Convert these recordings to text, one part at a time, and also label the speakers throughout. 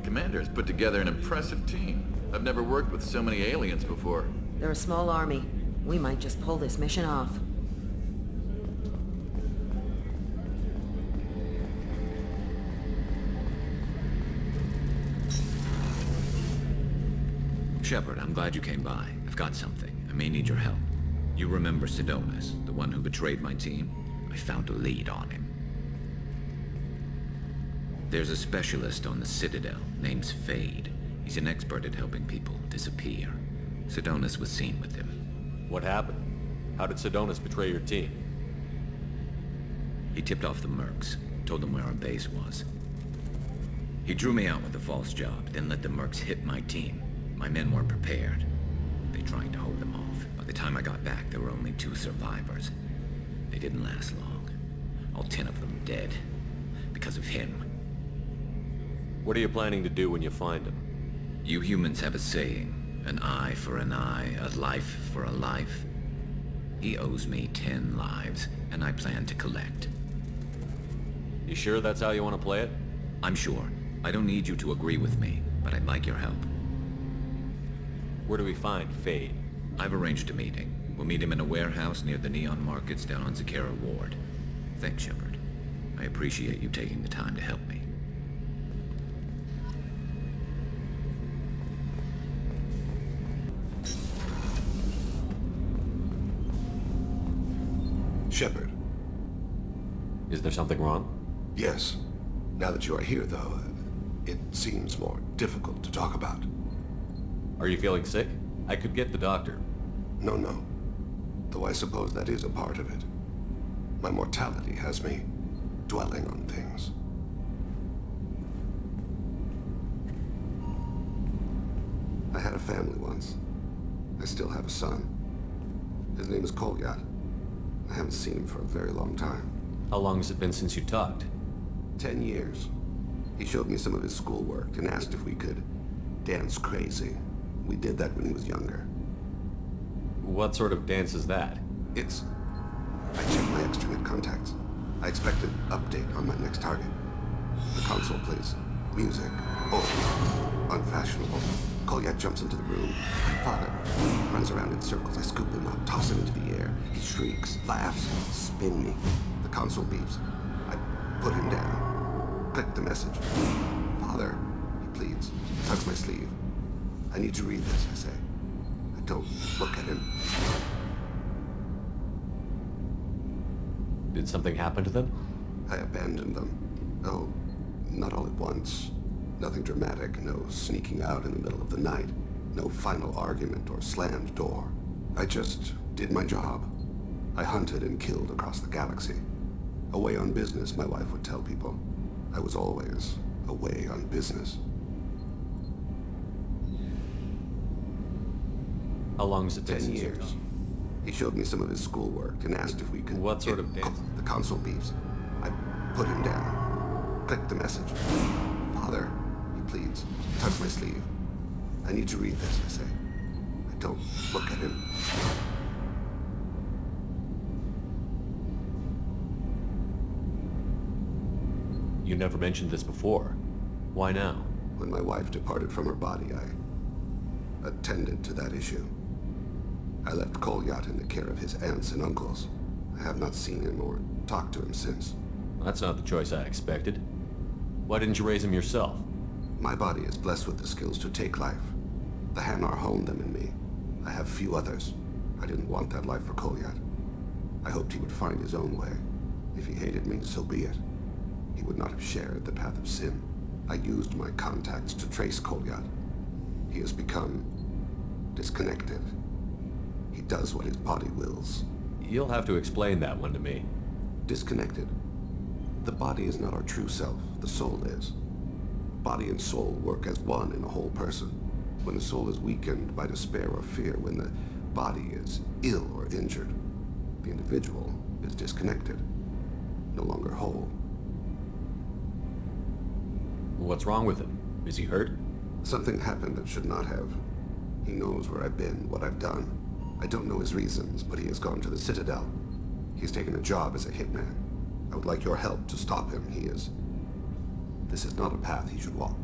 Speaker 1: Commander has put together an impressive team. I've never worked with so many aliens before.
Speaker 2: They're a small army. We might just pull this mission off.
Speaker 3: Shepard, I'm glad you came by. I've got something. I may need your help. You remember Sidonus, the one who betrayed my team? I found a lead on him. There's a specialist on the Citadel, name's Fade. He's an expert at helping people disappear. Sidonus was seen with him.
Speaker 4: What happened? How did Sidonus betray your team?
Speaker 3: He tipped off the mercs, told them where our base was. He drew me out with a false job, then let the mercs hit my team. My men weren't prepared. They tried to hold them off. By the time I got back, there were only 2 survivors. They didn't last long. All 10 of them dead. Because of him.
Speaker 4: What are you planning to do when you find him?
Speaker 3: You humans have a saying, an eye for an eye, a life for a life. He owes me 10 lives, and I plan to collect.
Speaker 4: You sure that's how you want to play it?
Speaker 3: I'm sure. I don't need you to agree with me, but I'd like your help.
Speaker 4: Where do we find Fade?
Speaker 3: I've arranged a meeting. We'll meet him in a warehouse near the Neon Markets down on Zakera Ward. Thanks, Shepard. I appreciate you taking the time to help me.
Speaker 5: Shepard.
Speaker 4: Is there something wrong?
Speaker 5: Yes. Now that you are here, though, it seems more difficult to talk about.
Speaker 4: Are you feeling sick? I could get the doctor.
Speaker 5: No. Though I suppose that is a part of it. My mortality has me dwelling on things. I had a family once. I still have a son. His name is Kolyat. I haven't seen him for a very long time.
Speaker 4: How long has it been since you talked?
Speaker 5: 10 years. He showed me some of his schoolwork and asked if we could dance crazy. We did that when he was younger.
Speaker 4: What sort of dance is that?
Speaker 5: I checked my extranet contacts. I expect an update on my next target. The console plays music. Oh, unfashionable. Kolyat jumps into the room. My father runs around in circles. I scoop him up, toss him into the air. He shrieks, laughs, spin me. The console beeps. I put him down. Click the message. Father, he pleads, tugs my sleeve. I need to read this, I say. I don't look at him.
Speaker 4: Did something happen to them?
Speaker 5: I abandoned them. Oh, not all at once. Nothing dramatic, no sneaking out in the middle of the night, no final argument or slammed door. I just did my job. I hunted and killed across the galaxy. Away on business, my wife would tell people. I was always away on business.
Speaker 4: How long has it been
Speaker 5: 10
Speaker 4: since
Speaker 5: years. He showed me some of his schoolwork and asked if we could...
Speaker 4: What sort of dance?
Speaker 5: The console beeps. I put him down. Click the message. Father, he pleads, tugs my sleeve. I need to read this, I say. I don't look at him.
Speaker 4: You never mentioned this before. Why now?
Speaker 5: When my wife departed from her body, I attended to that issue. I left Kolyat in the care of his aunts and uncles. I have not seen him or talked to him since.
Speaker 4: That's not the choice I expected. Why didn't you raise him yourself?
Speaker 5: My body is blessed with the skills to take life. The Hanar honed them in me. I have few others. I didn't want that life for Kolyat. I hoped he would find his own way. If he hated me, so be it. He would not have shared the path of sin. I used my contacts to trace Kolyat. He has become disconnected. He does what his body wills.
Speaker 4: You'll have to explain that one to me.
Speaker 5: Disconnected. The body is not our true self, the soul is. Body and soul work as one in a whole person. When the soul is weakened by despair or fear, when the body is ill or injured, the individual is disconnected, no longer whole.
Speaker 4: What's wrong with him? Is he hurt?
Speaker 5: Something happened that should not have. He knows where I've been, what I've done. I don't know his reasons, but he has gone to the Citadel. He's taken a job as a hitman. I would like your help to stop him. This is not a path he should walk.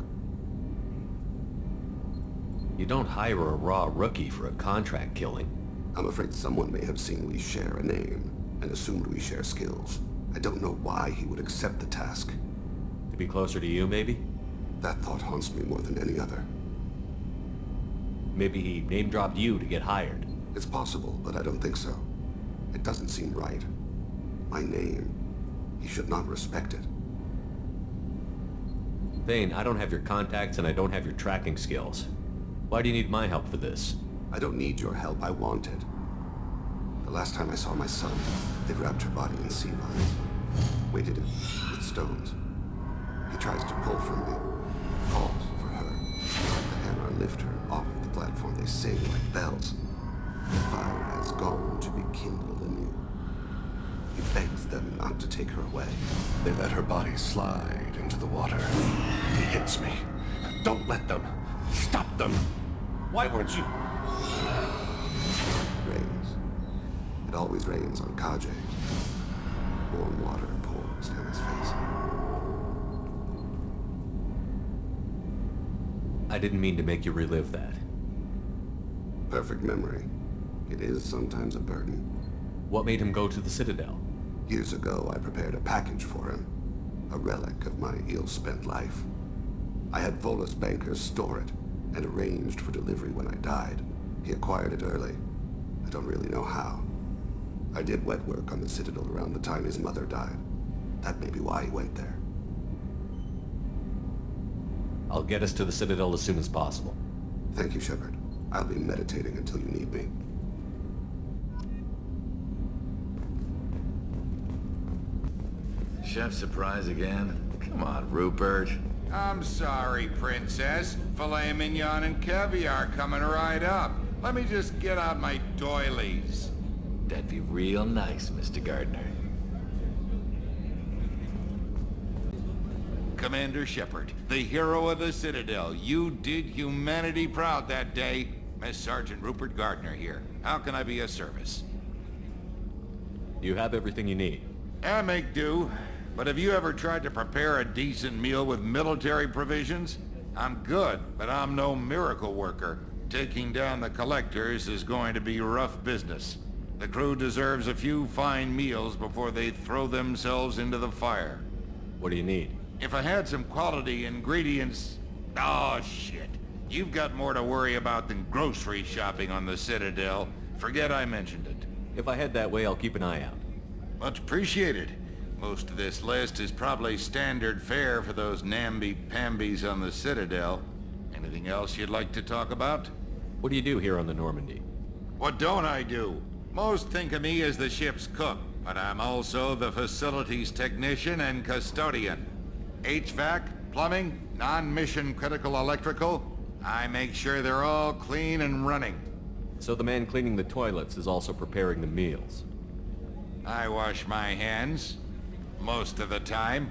Speaker 4: You don't hire a raw rookie for a contract killing.
Speaker 5: I'm afraid someone may have seen we share a name and assumed we share skills. I don't know why he would accept the task.
Speaker 4: To be closer to you, maybe?
Speaker 5: That thought haunts me more than any other.
Speaker 4: Maybe he name-dropped you to get hired.
Speaker 5: It's possible, but I don't think so. It doesn't seem right. My name. He should not respect it.
Speaker 4: Thane, I don't have your contacts and I don't have your tracking skills. Why do you need my help for this?
Speaker 5: I don't need your help. I want it. The last time I saw my son, they wrapped her body in sea vines, weighted it with stones. He tries to pull from me, calls for her. The hammer lift her off the platform. They sing like bells. The fire has gone to be kindled anew. He begs them not to take her away.
Speaker 6: They let her body slide into the water. He hits me. Don't let them. Stop them. Why weren't you?
Speaker 5: It rains. It always rains on Kage. Warm water pours down his face.
Speaker 4: I didn't mean to make you relive that.
Speaker 5: Perfect memory. It is sometimes a burden.
Speaker 4: What made him go to the Citadel?
Speaker 5: Years ago, I prepared a package for him. A relic of my ill-spent life. I had Volus bankers store it, and arranged for delivery when I died. He acquired it early. I don't really know how. I did wet work on the Citadel around the time his mother died. That may be why he went there.
Speaker 4: I'll get us to the Citadel as soon as possible.
Speaker 5: Thank you, Shepard. I'll be meditating until you need me.
Speaker 1: Chef surprise again? Come on, Rupert.
Speaker 7: I'm sorry, Princess. Filet mignon and caviar coming right up. Let me just get out my doilies.
Speaker 1: That'd be real nice, Mr. Gardner.
Speaker 7: Commander Shepard, the hero of the Citadel. You did humanity proud that day. Miss Sergeant Rupert Gardner here. How can I be of service?
Speaker 4: You have everything you need.
Speaker 7: I make do. But have you ever tried to prepare a decent meal with military provisions? I'm good, but I'm no miracle worker. Taking down the collectors is going to be rough business. The crew deserves a few fine meals before they throw themselves into the fire.
Speaker 4: What do you need?
Speaker 7: If I had some quality ingredients... Oh, shit. You've got more to worry about than grocery shopping on the Citadel. Forget I mentioned it.
Speaker 4: If I head that way, I'll keep an eye out.
Speaker 7: Much appreciated. Most of this list is probably standard fare for those namby-pambies on the Citadel. Anything else you'd like to talk about?
Speaker 4: What do you do here on the Normandy?
Speaker 7: What don't I do? Most think of me as the ship's cook, but I'm also the facilities technician and custodian. HVAC, plumbing, non-mission critical electrical. I make sure they're all clean and running.
Speaker 4: So the man cleaning the toilets is also preparing the meals.
Speaker 7: I wash my hands. Most of the time.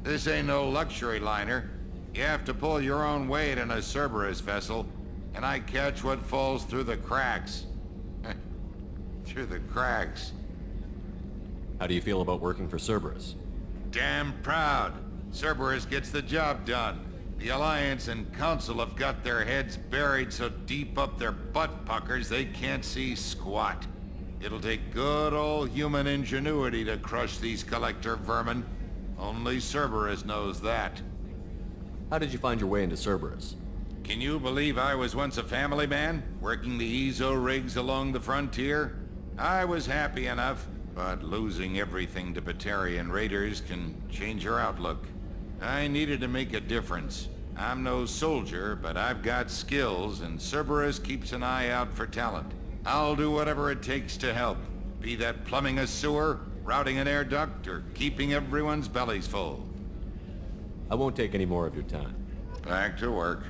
Speaker 7: This ain't no luxury liner. You have to pull your own weight in a Cerberus vessel, and I catch what falls through the cracks. Through the cracks.
Speaker 4: How do you feel about working for Cerberus?
Speaker 7: Damn proud. Cerberus gets the job done. The Alliance and Council have got their heads buried so deep up their butt puckers they can't see squat. It'll take good old human ingenuity to crush these collector vermin. Only Cerberus knows that.
Speaker 4: How did you find your way into Cerberus?
Speaker 7: Can you believe I was once a family man, working the EZO rigs along the frontier? I was happy enough, but losing everything to Batarian raiders can change your outlook. I needed to make a difference. I'm no soldier, but I've got skills, and Cerberus keeps an eye out for talent. I'll do whatever it takes to help. Be that plumbing a sewer, routing an air duct, or keeping everyone's bellies full.
Speaker 4: I won't take any more of your time.
Speaker 7: Back to work.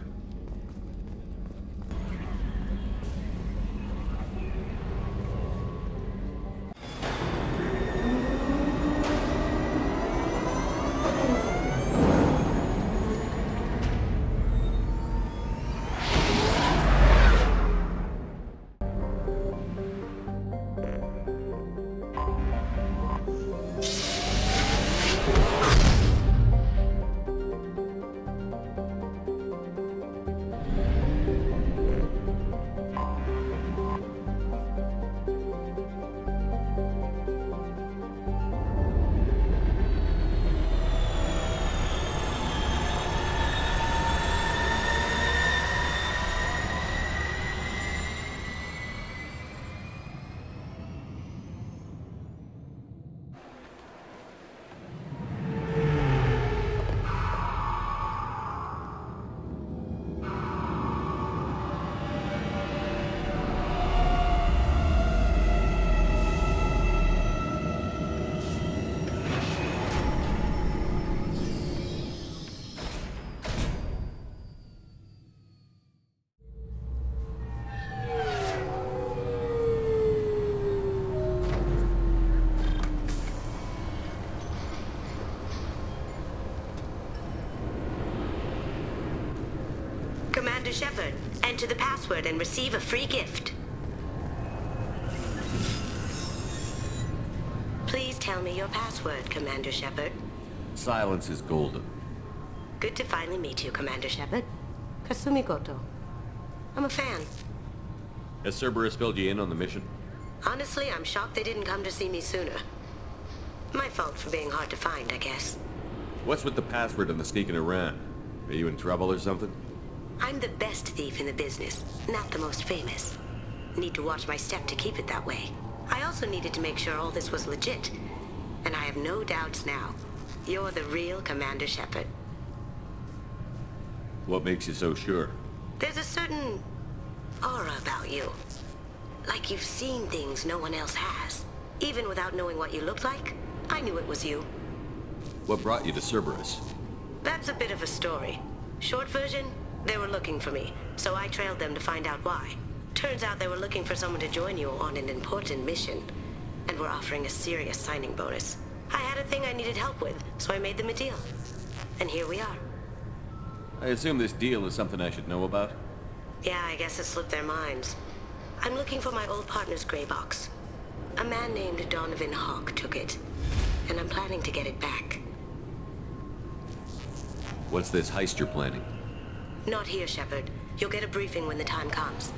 Speaker 8: Commander Shepard. Enter the password and receive a free gift. Please tell me your password, Commander Shepard.
Speaker 4: Silence is golden.
Speaker 8: Good to finally meet you, Commander Shepard. Kasumi Goto. I'm a fan.
Speaker 4: Has Cerberus filled you in on the mission?
Speaker 8: Honestly, I'm shocked they didn't come to see me sooner. My fault for being hard to find, I guess.
Speaker 4: What's with the password and the sneaking around? Are you in trouble or something?
Speaker 8: I'm the best thief in the business, not the most famous. Need to watch my step to keep it that way. I also needed to make sure all this was legit. And I have no doubts now. You're the real Commander Shepard.
Speaker 4: What makes you so sure?
Speaker 8: There's a certain aura about you. Like you've seen things no one else has. Even without knowing what you looked like, I knew it was you.
Speaker 4: What brought you to Cerberus?
Speaker 8: That's a bit of a story. Short version, they were looking for me, so I trailed them to find out why. Turns out they were looking for someone to join you on an important mission, and were offering a serious signing bonus. I had a thing I needed help with, so I made them a deal. And here we are.
Speaker 4: I assume this deal is something I should know about?
Speaker 8: Yeah, I guess it slipped their minds. I'm looking for my old partner's gray box. A man named Donovan Hawk took it, and I'm planning to get it back.
Speaker 4: What's this heist you're planning?
Speaker 8: Not here, Shepard. You'll get a briefing when the time comes.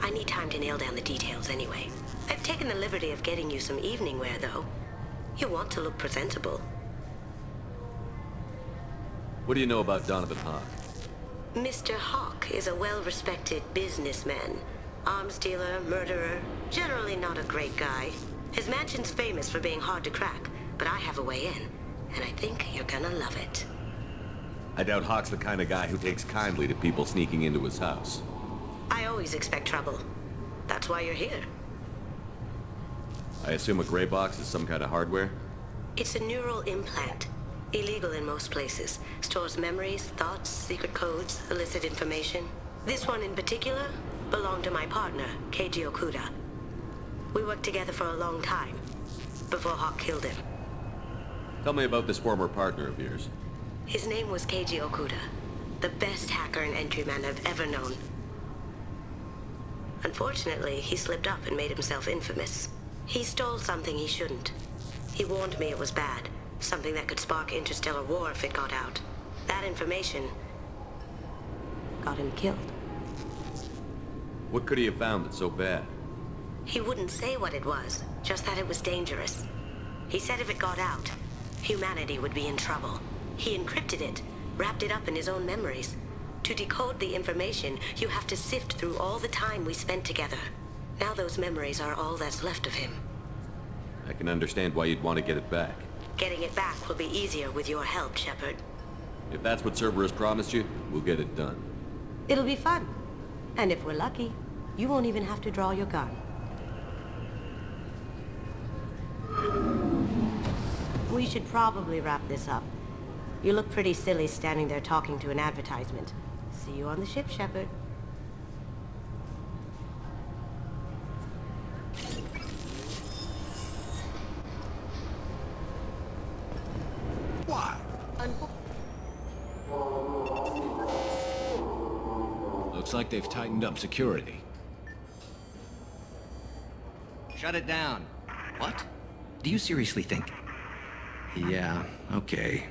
Speaker 8: I need time to nail down the details anyway. I've taken the liberty of getting you some evening wear, though. You want to look presentable.
Speaker 4: What do you know about Donovan Hawk?
Speaker 8: Mr. Hawk is a well-respected businessman. Arms dealer, murderer, generally not a great guy. His mansion's famous for being hard to crack, but I have a way in, and I think you're gonna love it.
Speaker 4: I doubt Hawk's the kind of guy who takes kindly to people sneaking into his house.
Speaker 8: I always expect trouble. That's why you're here.
Speaker 4: I assume a gray box is some kind of hardware?
Speaker 8: It's a neural implant. Illegal in most places. Stores memories, thoughts, secret codes, illicit information. This one in particular belonged to my partner, Keiji Okuda. We worked together for a long time, before Hawk killed him.
Speaker 4: Tell me about this former partner of yours.
Speaker 8: His name was Keiji Okuda, the best hacker and entryman I've ever known. Unfortunately, he slipped up and made himself infamous. He stole something he shouldn't. He warned me it was bad, something that could spark interstellar war if it got out. That information got him killed.
Speaker 4: What could he have found that's so bad?
Speaker 8: He wouldn't say what it was, just that it was dangerous. He said if it got out, humanity would be in trouble. He encrypted it, wrapped it up in his own memories. To decode the information, you have to sift through all the time we spent together. Now those memories are all that's left of him.
Speaker 4: I can understand why you'd want to get it back.
Speaker 8: Getting it back will be easier with your help, Shepard.
Speaker 4: If that's what Cerberus promised you, we'll get it done.
Speaker 8: It'll be fun. And if we're lucky, you won't even have to draw your gun. We should probably wrap this up. You look pretty silly standing there talking to an advertisement. See you on the ship, Shepard.
Speaker 5: What?
Speaker 9: Looks like they've tightened up security.
Speaker 10: Shut it down. What? Do you seriously think? Yeah, okay.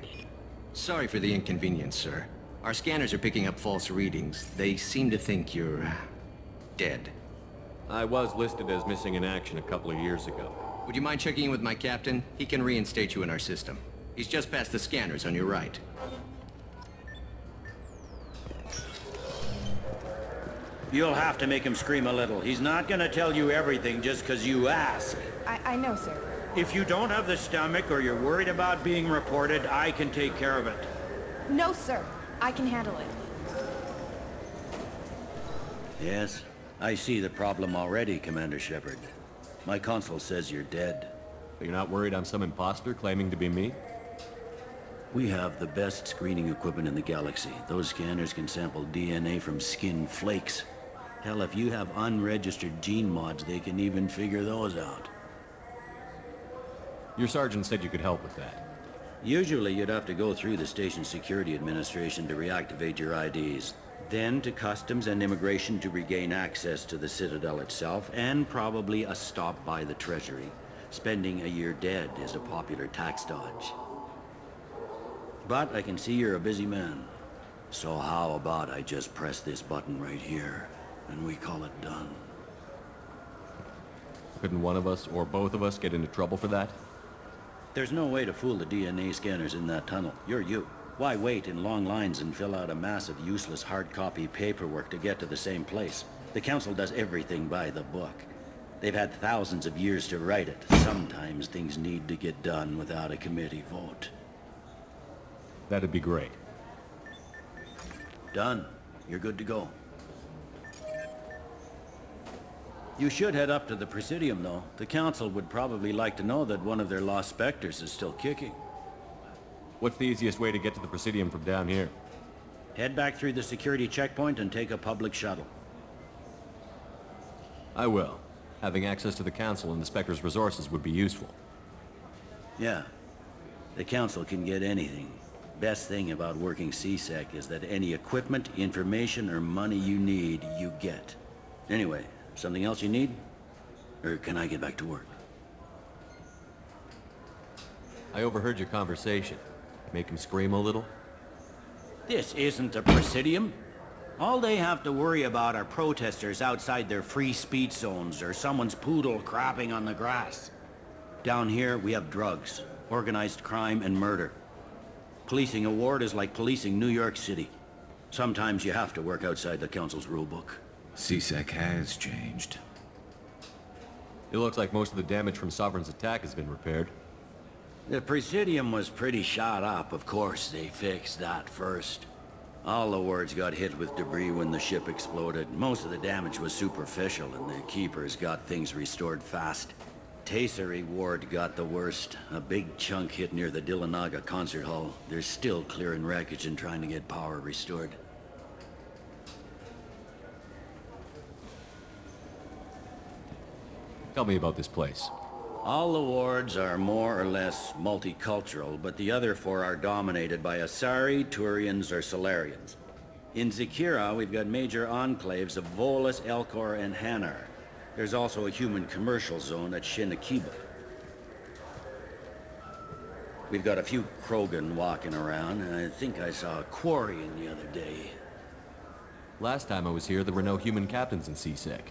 Speaker 10: Sorry for the inconvenience, sir. Our scanners are picking up false readings. They seem to think you're dead.
Speaker 4: I was listed as missing in action a couple of years ago.
Speaker 10: Would you mind checking in with my captain? He can reinstate you in our system. He's just past the scanners on your right.
Speaker 11: You'll have to make him scream a little. He's not gonna tell you everything just because you ask.
Speaker 12: I know, sir.
Speaker 11: If you don't have the stomach or you're worried about being reported, I can take care of it.
Speaker 12: No, sir. I can handle it.
Speaker 11: Yes, I see the problem already, Commander Shepard. My console says you're dead.
Speaker 4: You're not worried I'm some imposter claiming to be me?
Speaker 11: We have the best screening equipment in the galaxy. Those scanners can sample DNA from skin flakes. Hell, if you have unregistered gene mods, they can even figure those out.
Speaker 4: Your sergeant said you could help with that.
Speaker 11: Usually you'd have to go through the station security administration to reactivate your IDs. Then to customs and immigration to regain access to the Citadel itself, and probably a stop by the Treasury. Spending a year dead is a popular tax dodge. But I can see you're a busy man. So how about I just press this button right here, and we call it done?
Speaker 4: Couldn't one of us, or both of us, get into trouble for that?
Speaker 11: There's no way to fool the DNA scanners in that tunnel. You're you. Why wait in long lines and fill out a massive useless hard copy paperwork to get to the same place? The Council does everything by the book. They've had thousands of years to write it. Sometimes things need to get done without a committee vote.
Speaker 4: That'd be great.
Speaker 11: Done. You're good to go. You should head up to the Presidium, though. The Council would probably like to know that one of their lost specters is still kicking.
Speaker 4: What's the easiest way to get to the Presidium from down here?
Speaker 11: Head back through the security checkpoint and take a public shuttle.
Speaker 4: I will. Having access to the Council and the Spectre's resources would be useful.
Speaker 11: Yeah. The Council can get anything. Best thing about working CSEC is that any equipment, information, or money you need, you get. Anyway, something else you need? Or can I get back to work?
Speaker 4: I overheard your conversation. Make him scream a little?
Speaker 11: This isn't a Presidium. All they have to worry about are protesters outside their free speech zones or someone's poodle crapping on the grass. Down here, we have drugs, organized crime, and murder. Policing a ward is like policing New York City. Sometimes you have to work outside the Council's rulebook.
Speaker 3: CSEC has changed.
Speaker 4: It looks like most of the damage from Sovereign's attack has been repaired.
Speaker 11: The Presidium was pretty shot up. Of course, they fixed that first. All the wards got hit with debris when the ship exploded. Most of the damage was superficial, and the Keepers got things restored fast. Tasery ward got the worst. A big chunk hit near the Dillanaga concert hall. They're still clearing wreckage and trying to get power restored.
Speaker 4: Tell me about this place.
Speaker 11: All the wards are more or less multicultural, but the other four are dominated by Asari, Turians, or Solarians. In Zakira, we've got major enclaves of Volus, Elcor, and Hanar. There's also a human commercial zone at Shinakiba. We've got a few Krogan walking around, and I think I saw a Quarian the other day.
Speaker 4: Last time I was here, there were no human captains in CSEC.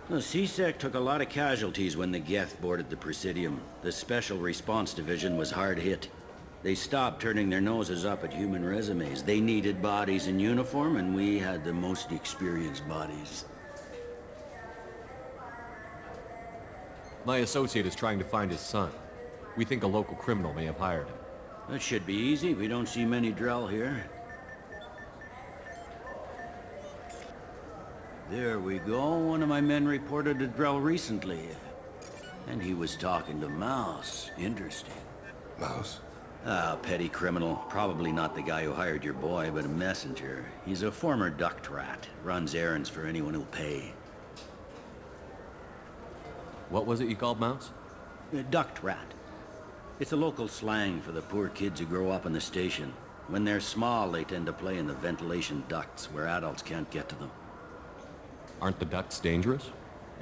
Speaker 11: The CSEC took a lot of casualties when the Geth boarded the Presidium. The Special Response Division was hard hit. They stopped turning their noses up at human resumes. They needed bodies in uniform, and we had the most experienced bodies.
Speaker 4: My associate is trying to find his son. We think a local criminal may have hired him.
Speaker 11: That should be easy. We don't see many Drell here. There we go. One of my men reported a Drell recently. And he was talking to Mouse. Interesting.
Speaker 6: Mouse?
Speaker 11: Ah, petty criminal. Probably not the guy who hired your boy, but a messenger. He's a former duct rat. Runs errands for anyone who'll pay.
Speaker 4: What was it you called Mouse?
Speaker 11: A duct rat. It's a local slang for the poor kids who grow up in the station. When they're small, they tend to play in the ventilation ducts where adults can't get to them.
Speaker 4: Aren't the ducts dangerous?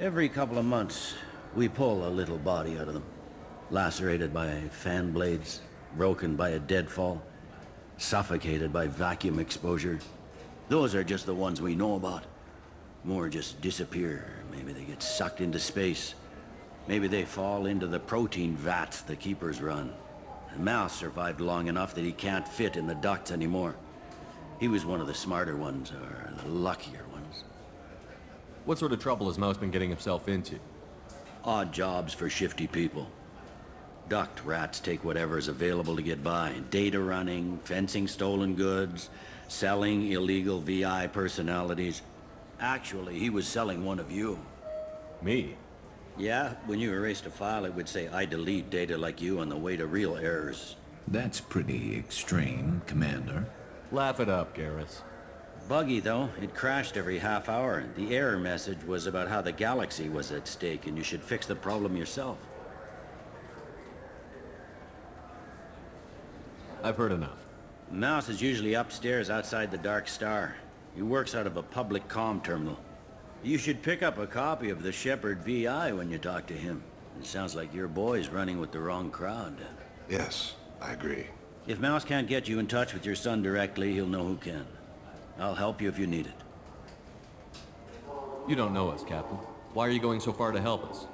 Speaker 11: Every couple of months, we pull a little body out of them. Lacerated by fan blades, broken by a deadfall, suffocated by vacuum exposure. Those are just the ones we know about. More just disappear. Maybe they get sucked into space. Maybe they fall into the protein vats the Keepers run. Mouse survived long enough that he can't fit in the ducts anymore. He was one of the smarter ones, or the luckier ones.
Speaker 4: What sort of trouble has Mouse been getting himself into?
Speaker 11: Odd jobs for shifty people. Duct rats take whatever's available to get by. Data running, fencing stolen goods, selling illegal VI personalities. Actually, he was selling one of you.
Speaker 4: Me?
Speaker 11: Yeah, when you erased a file, it would say, I delete data like you on the way to real errors.
Speaker 3: That's pretty extreme, Commander.
Speaker 4: Laugh it up, Garrus.
Speaker 11: Buggy, though. It crashed every half hour. The error message was about how the galaxy was at stake, and you should fix the problem yourself.
Speaker 4: I've heard enough.
Speaker 11: Mouse is usually upstairs outside the Dark Star. He works out of a public comm terminal. You should pick up a copy of the Shepherd VI when you talk to him. It sounds like your boy's running with the wrong crowd.
Speaker 6: Yes, I agree.
Speaker 11: If Mouse can't get you in touch with your son directly, he'll know who can. I'll help you if you need it.
Speaker 4: You don't know us, Captain. Why are you going so far to help us?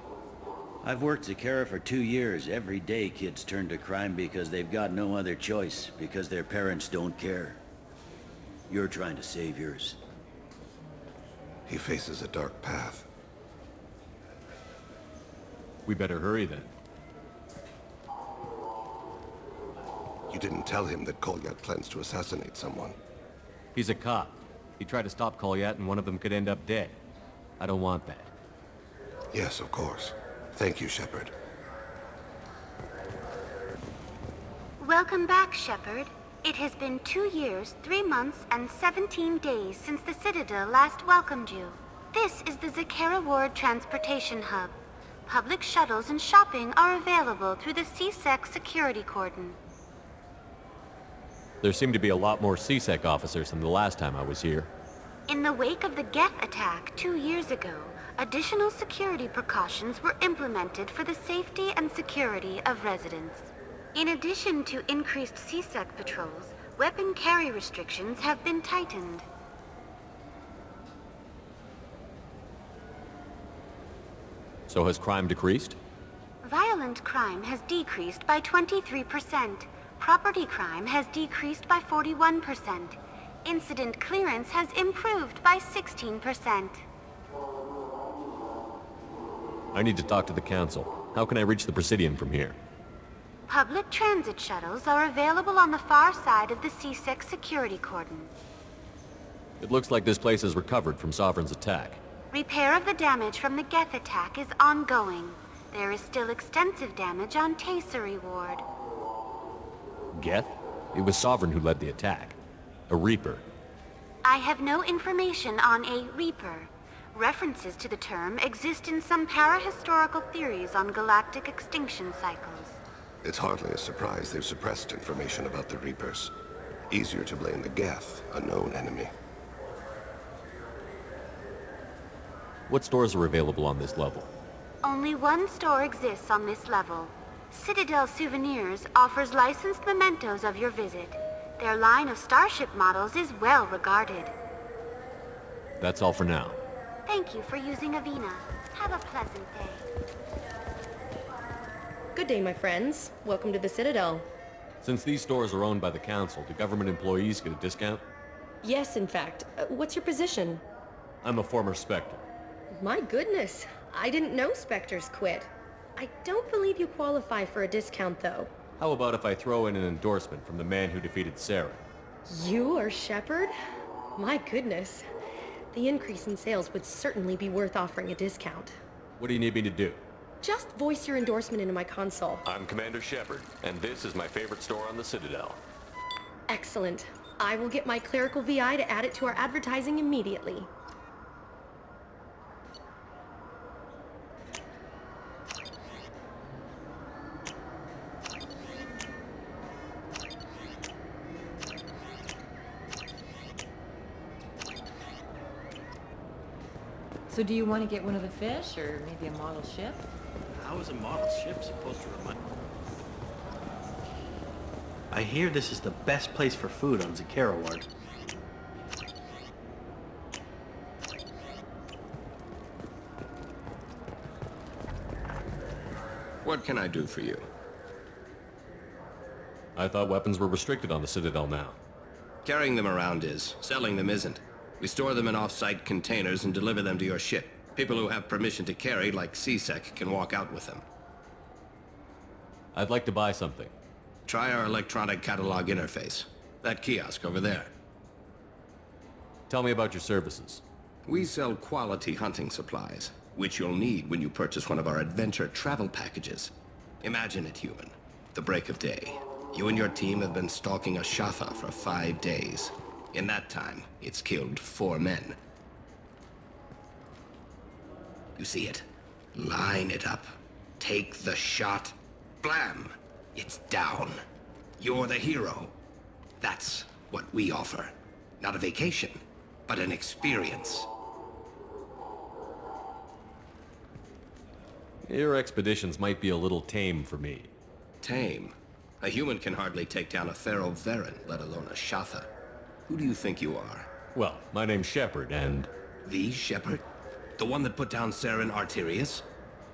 Speaker 11: I've worked Zakara for 2 years. Every day kids turn to crime because they've got no other choice, because their parents don't care. You're trying to save yours.
Speaker 6: He faces a dark path.
Speaker 4: We better hurry then.
Speaker 6: You didn't tell him that Kolyat plans to assassinate someone.
Speaker 4: He's a cop. He tried to stop Kolyat and one of them could end up dead. I don't want that.
Speaker 6: Yes, of course. Thank you, Shepard.
Speaker 13: Welcome back, Shepard. It has been 2 years, 3 months, and 17 days since the Citadel last welcomed you. This is the Zakara Ward Transportation Hub. Public shuttles and shopping are available through the CSEC security cordon.
Speaker 4: There seem to be a lot more CSEC officers than the last time I was here.
Speaker 13: In the wake of the Geth attack 2 years ago, additional security precautions were implemented for the safety and security of residents. In addition to increased CSEC patrols, weapon carry restrictions have been tightened.
Speaker 4: So has crime decreased?
Speaker 13: Violent crime has decreased by 23%. Property crime has decreased by 41%. Incident clearance has improved by 16%.
Speaker 4: I need to talk to the Council. How can I reach the Presidium from here?
Speaker 13: Public transit shuttles are available on the far side of the CSEC security cordon.
Speaker 4: It looks like this place is recovered from Sovereign's attack.
Speaker 13: Repair of the damage from the Geth attack is ongoing. There is still extensive damage on Tasery Ward.
Speaker 4: Geth? It was Sovereign who led the attack. A Reaper.
Speaker 13: I have no information on a Reaper. References to the term exist in some parahistorical theories on galactic extinction cycles.
Speaker 6: It's hardly a surprise they've suppressed information about the Reapers. Easier to blame the Geth, a known enemy.
Speaker 4: What stores are available on this level?
Speaker 13: Only one store exists on this level. Citadel Souvenirs offers licensed mementos of your visit. Their line of starship models is well regarded.
Speaker 4: That's all for now.
Speaker 13: Thank you for using Avina. Have a pleasant day.
Speaker 14: Good day, my friends. Welcome to the Citadel.
Speaker 4: Since these stores are owned by the Council, do government employees get a discount?
Speaker 14: Yes, in fact. What's your position?
Speaker 4: I'm a former Spectre.
Speaker 14: My goodness. I didn't know Spectres quit. I don't believe you qualify for a discount, though.
Speaker 4: How about if I throw in an endorsement from the man who defeated Sarah?
Speaker 14: You are Shepard? My goodness. The increase in sales would certainly be worth offering a discount.
Speaker 4: What do you need me to do?
Speaker 14: Just voice your endorsement into my console.
Speaker 15: I'm Commander Shepard, and this is my favorite store on the Citadel.
Speaker 14: Excellent. I will get my clerical VI to add it to our advertising immediately.
Speaker 2: So do you want to get one of the fish, or maybe a model ship?
Speaker 11: How is a model ship supposed to remind...
Speaker 16: I hear this is the best place for food on Zakara Ward.
Speaker 10: What can I do for you?
Speaker 4: I thought weapons were restricted on the Citadel now.
Speaker 10: Carrying them around is. Selling them isn't. We store them in off-site containers and deliver them to your ship. People who have permission to carry, like CSEC, can walk out with them.
Speaker 4: I'd like to buy something.
Speaker 10: Try our electronic catalog interface. That kiosk over there.
Speaker 4: Tell me about your services.
Speaker 10: We sell quality hunting supplies, which you'll need when you purchase one of our adventure travel packages. Imagine it, human. The break of day. You and your team have been stalking a Shatha for 5 days. In that time, it's killed 4 men. You see it? Line it up. Take the shot. Blam! It's down. You're the hero. That's what we offer. Not a vacation, but an experience.
Speaker 4: Your expeditions might be a little tame for me.
Speaker 10: Tame? A human can hardly take down a Pharaoh Varen, let alone a Shatha. Who do you think you are?
Speaker 4: Well, my name's Shepard, and...
Speaker 10: The Shepard? The one that put down Saren Arterius?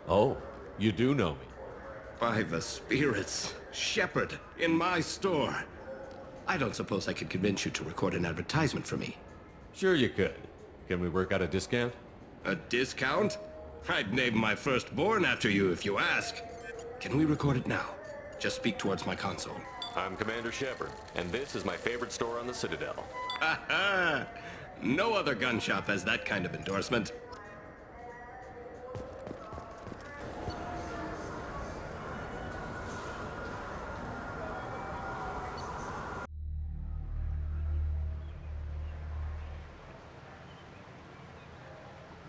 Speaker 4: Oh, you do know me.
Speaker 10: By the spirits. Shepard, in my store. I don't suppose I could convince you to record an advertisement for me.
Speaker 4: Sure you could. Can we work out a discount?
Speaker 10: A discount? I'd name my firstborn after you if you ask. Can we record it now? Just speak towards my console.
Speaker 15: I'm Commander Shepard, and this is my favorite store on the Citadel.
Speaker 10: Ha ha! No other gun shop has that kind of endorsement.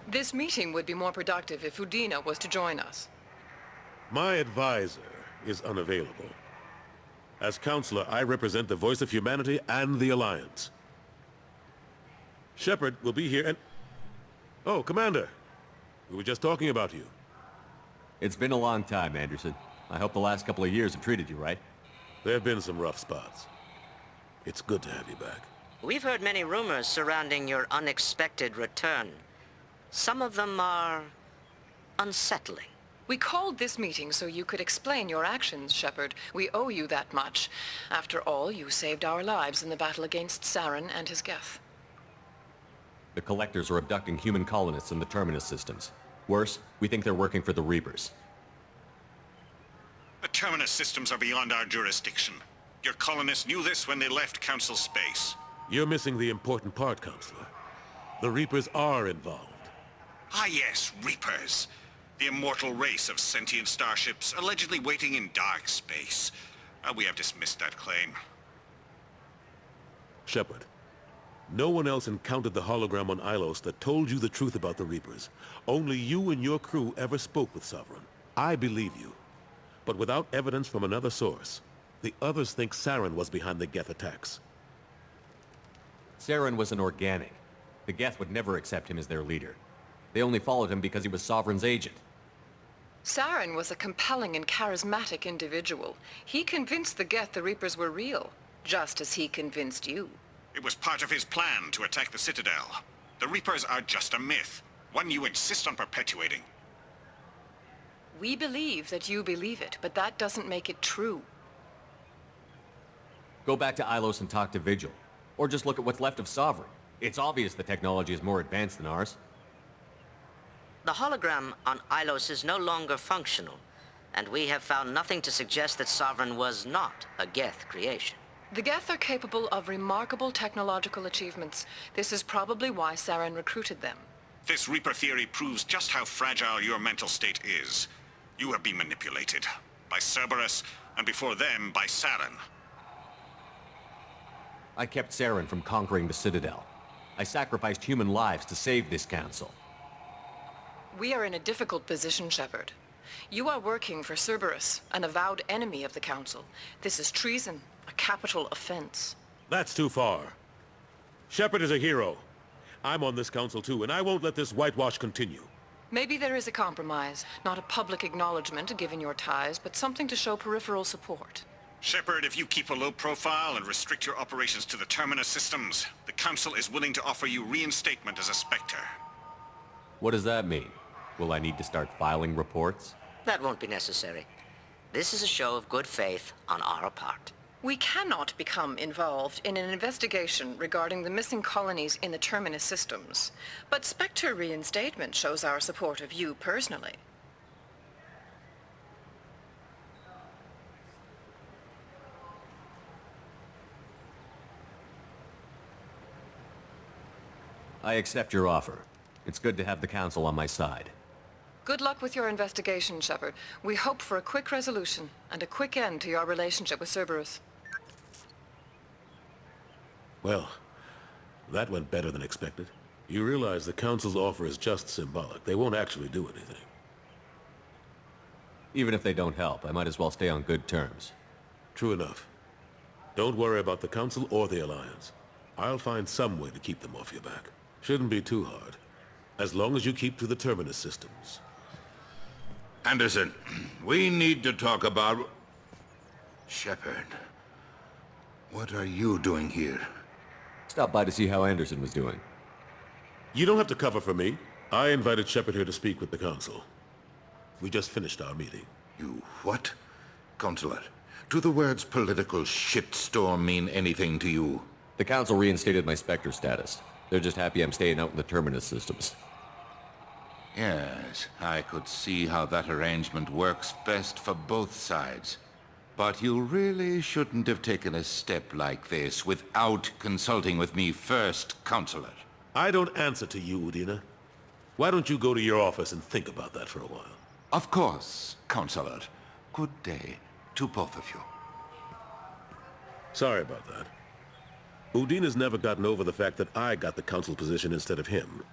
Speaker 17: This meeting would be more productive if Udina was to join us.
Speaker 18: My advisor is unavailable. As counselor, I represent the voice of humanity and the Alliance. Shepard will be here and... Oh, Commander. We were just talking about you.
Speaker 4: It's been a long time, Anderson. I hope the last couple of years have treated you right.
Speaker 18: There have been some rough spots. It's good to have you back.
Speaker 19: We've heard many rumors surrounding your unexpected return. Some of them are unsettling.
Speaker 17: We called this meeting so you could explain your actions, Shepard. We owe you that much. After all, you saved our lives in the battle against Saren and his Geth.
Speaker 4: The Collectors are abducting human colonists in the Terminus systems. Worse, we think they're working for the Reapers.
Speaker 20: The Terminus systems are beyond our jurisdiction. Your colonists knew this when they left Council space.
Speaker 18: You're missing the important part, Counselor. The Reapers are involved.
Speaker 20: Ah yes, Reapers. The immortal race of sentient starships allegedly waiting in dark space. We have dismissed that claim.
Speaker 18: Shepard, no one else encountered the hologram on Ilos that told you the truth about the Reapers. Only you and your crew ever spoke with Sovereign. I believe you. But without evidence from another source, the others think Saren was behind the Geth attacks.
Speaker 4: Saren was an organic. The Geth would never accept him as their leader. They only followed him because he was Sovereign's agent.
Speaker 17: Saren was a compelling and charismatic individual. He convinced the Geth the Reapers were real, just as he convinced you.
Speaker 20: It was part of his plan to attack the Citadel. The Reapers are just a myth, one you insist on perpetuating.
Speaker 17: We believe that you believe it, but that doesn't make it true.
Speaker 4: Go back to Ilos and talk to Vigil. Or just look at what's left of Sovereign. It's obvious the technology is more advanced than ours.
Speaker 19: The hologram on Ilos is no longer functional, and we have found nothing to suggest that Sovereign was not a Geth creation.
Speaker 17: The Geth are capable of remarkable technological achievements. This is probably why Saren recruited them.
Speaker 20: This Reaper theory proves just how fragile your mental state is. You have been manipulated. By Cerberus, and before them, by Saren.
Speaker 4: I kept Saren from conquering the Citadel. I sacrificed human lives to save this council.
Speaker 17: We are in a difficult position, Shepard. You are working for Cerberus, an avowed enemy of the Council. This is treason, a capital offense.
Speaker 18: That's too far. Shepard is a hero. I'm on this council too, and I won't let this whitewash continue.
Speaker 17: Maybe there is a compromise, not a public acknowledgement given your ties, but something to show peripheral support.
Speaker 20: Shepard, if you keep a low profile and restrict your operations to the Terminus systems, the Council is willing to offer you reinstatement as a Spectre.
Speaker 4: What does that mean? Will I need to start filing reports?
Speaker 19: That won't be necessary. This is a show of good faith on our part.
Speaker 17: We cannot become involved in an investigation regarding the missing colonies in the Terminus systems, but Spectre reinstatement shows our support of you personally.
Speaker 4: I accept your offer. It's good to have the Council on my side.
Speaker 17: Good luck with your investigation, Shepard. We hope for a quick resolution and a quick end to your relationship with Cerberus.
Speaker 18: Well, that went better than expected. You realize the Council's offer is just symbolic. They won't actually do anything.
Speaker 4: Even if they don't help, I might as well stay on good terms.
Speaker 18: True enough. Don't worry about the Council or the Alliance. I'll find some way to keep them off your back. Shouldn't be too hard. As long as you keep to the terminus systems.
Speaker 7: Anderson, we need to talk about... Shepard, what are you doing here?
Speaker 4: Stopped by to see how Anderson was doing.
Speaker 18: You don't have to cover for me. I invited Shepard here to speak with the Council. We just finished our meeting.
Speaker 7: You what? Consular, do the words political shitstorm mean anything to you?
Speaker 4: The Council reinstated my Spectre status. They're just happy I'm staying out in the terminus systems.
Speaker 7: Yes, I could see how that arrangement works best for both sides. But you really shouldn't have taken a step like this without consulting with me first, Counselor.
Speaker 18: I don't answer to you, Udina. Why don't you go to your office and think about that for a while?
Speaker 7: Of course, Counselor. Good day to both of you.
Speaker 18: Sorry about that. Udina's never gotten over the fact that I got the Council position instead of him.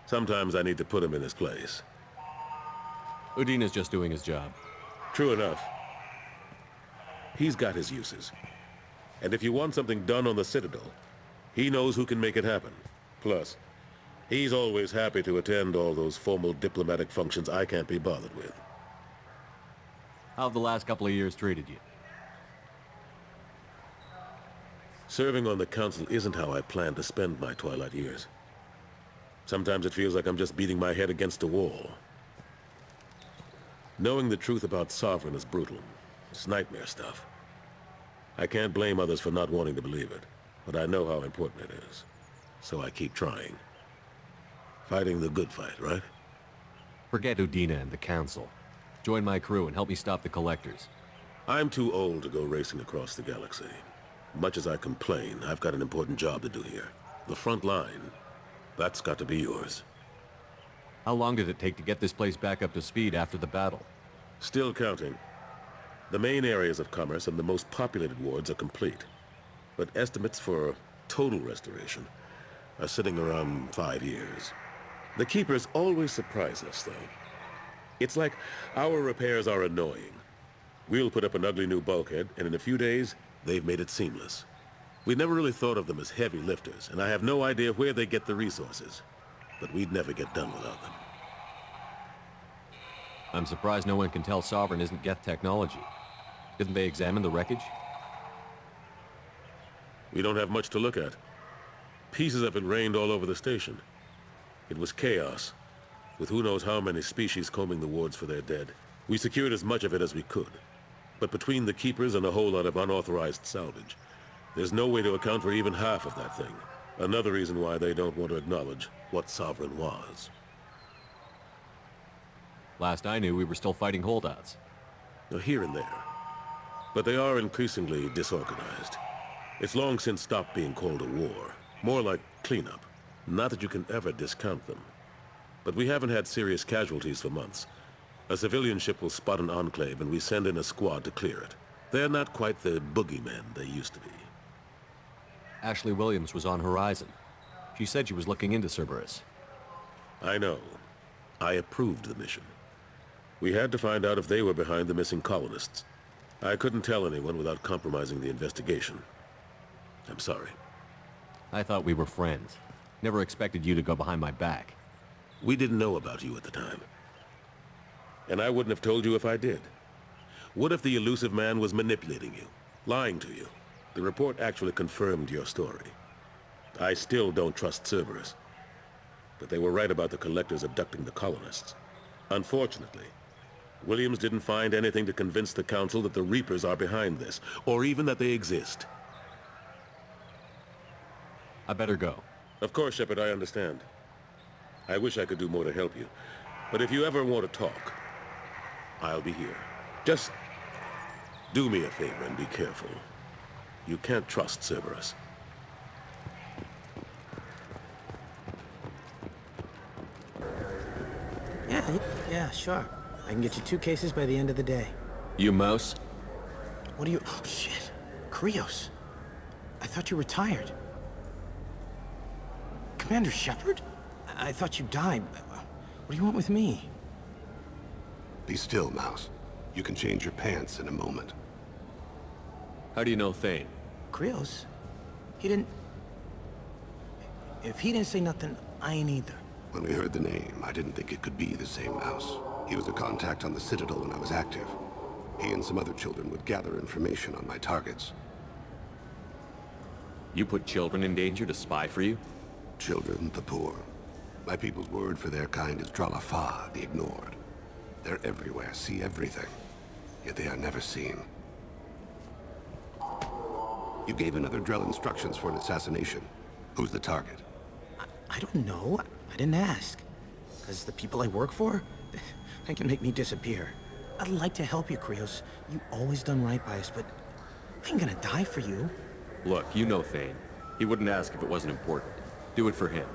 Speaker 18: Sometimes I need to put him in his place.
Speaker 4: Udina's just doing his job.
Speaker 18: True enough. He's got his uses. And if you want something done on the Citadel, he knows who can make it happen. Plus, he's always happy to attend all those formal diplomatic functions I can't be bothered with.
Speaker 4: How have the last couple of years treated you?
Speaker 18: Serving on the Council isn't how I plan to spend my twilight years. Sometimes it feels like I'm just beating my head against a wall. Knowing the truth about Sovereign is brutal. It's nightmare stuff. I can't blame others for not wanting to believe it, but I know how important it is. So I keep trying. Fighting the good fight, right?
Speaker 4: Forget Udina and the Council. Join my crew and help me stop the Collectors.
Speaker 18: I'm too old to go racing across the galaxy. Much as I complain, I've got an important job to do here. The front line, that's got to be yours.
Speaker 4: How long did it take to get this place back up to speed after the battle?
Speaker 18: Still counting. The main areas of commerce and the most populated wards are complete. But estimates for total restoration are sitting around 5 years. The Keepers always surprise us, though. It's like our repairs are annoying. We'll put up an ugly new bulkhead, and in a few days, they've made it seamless. We never really thought of them as heavy lifters, and I have no idea where they get the resources. But we'd never get done without them.
Speaker 4: I'm surprised no one can tell Sovereign isn't Geth technology. Didn't they examine the wreckage?
Speaker 18: We don't have much to look at. Pieces of it rained all over the station. It was chaos, with who knows how many species combing the wards for their dead. We secured as much of it as we could. But between the Keepers and a whole lot of unauthorized salvage, there's no way to account for even half of that thing. Another reason why they don't want to acknowledge what Sovereign was.
Speaker 4: Last I knew, we were still fighting holdouts.
Speaker 18: Now, here and there. But they are increasingly disorganized. It's long since stopped being called a war. More like cleanup. Not that you can ever discount them. But we haven't had serious casualties for months. A civilian ship will spot an enclave and we send in a squad to clear it. They're not quite the boogeymen they used to be.
Speaker 4: Ashley Williams was on Horizon. She said she was looking into Cerberus.
Speaker 18: I know. I approved the mission. We had to find out if they were behind the missing colonists. I couldn't tell anyone without compromising the investigation. I'm sorry.
Speaker 4: I thought we were friends. Never expected you to go behind my back.
Speaker 18: We didn't know about you at the time. And I wouldn't have told you if I did. What if the elusive man was manipulating you? Lying to you? The report actually confirmed your story. I still don't trust Cerberus. But they were right about the Collectors abducting the colonists. Unfortunately, Williams didn't find anything to convince the Council that the Reapers are behind this, or even that they exist.
Speaker 4: I better go.
Speaker 18: Of course, Shepard, I understand. I wish I could do more to help you. But if you ever want to talk, I'll be here. Just do me a favor and be careful. You can't trust Cerberus.
Speaker 21: Yeah, sure. I can get you 2 cases by the end of the day.
Speaker 4: You mouse?
Speaker 21: What are you... Oh, shit. Krios. I thought you retired. Commander Shepard? I thought you died. What do you want with me?
Speaker 5: Be still, Mouse. You can change your pants in a moment.
Speaker 4: How do you know Thane?
Speaker 21: Krios? He didn't... If he didn't say nothing, I ain't either.
Speaker 5: When we heard the name, I didn't think it could be the same mouse. He was a contact on the Citadel when I was active. He and some other children would gather information on my targets.
Speaker 4: You put children in danger to spy for you?
Speaker 5: Children, the poor. My people's word for their kind is Dralafa, the ignored. They're everywhere, see everything. Yet they are never seen. You gave another Drell instructions for an assassination. Who's the target?
Speaker 21: I don't know. I didn't ask. Because the people I work for, they can make me disappear. I'd like to help you, Krios. You always done right by us, but I ain't gonna die for you.
Speaker 4: Look, you know Thane. He wouldn't ask if it wasn't important. Do it for him.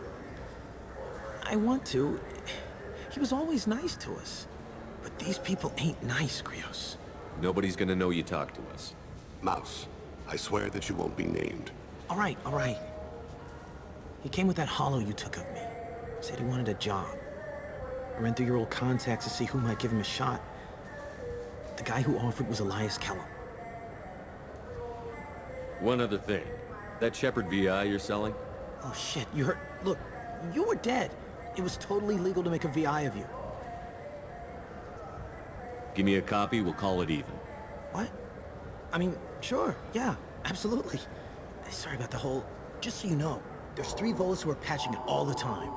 Speaker 21: I want to. He was always nice to us. But these people ain't nice, Krios.
Speaker 4: Nobody's gonna know you talked to us.
Speaker 5: Mouse, I swear that you won't be named.
Speaker 21: All right, all right. He came with that hollow you took of me. Said he wanted a job. I ran through your old contacts to see who might give him a shot. The guy who offered was Elias Kellum.
Speaker 4: One other thing. That Shepard VI you're selling?
Speaker 21: Oh shit, you heard? Look, you were dead. It was totally legal to make a VI of you.
Speaker 4: Give me a copy, we'll call it even.
Speaker 21: What? I mean, sure, yeah, absolutely. Sorry about the whole... Just so you know, there's 3 Volus who are patching it all the time.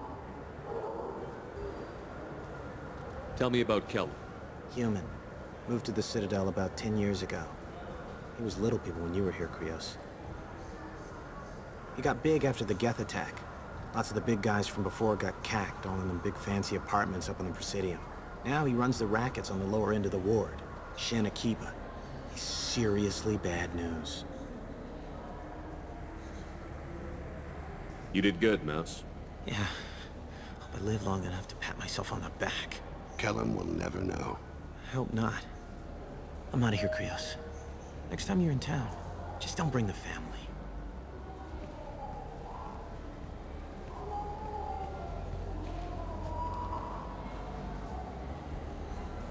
Speaker 4: Tell me about Kellum.
Speaker 21: Human. Moved to the Citadel about 10 years ago. He was little people when you were here, Krios. He got big after the Geth attack. Lots of the big guys from before got cacked, all in them big fancy apartments up on the Presidium. Now he runs the rackets on the lower end of the ward. Shanakipa. He's seriously bad news.
Speaker 4: You did good, Mouse.
Speaker 21: Yeah. Hope I live long enough to pat myself on the back.
Speaker 5: Kellum will never know.
Speaker 21: I hope not. I'm out of here, Krios. Next time you're in town, just don't bring the family.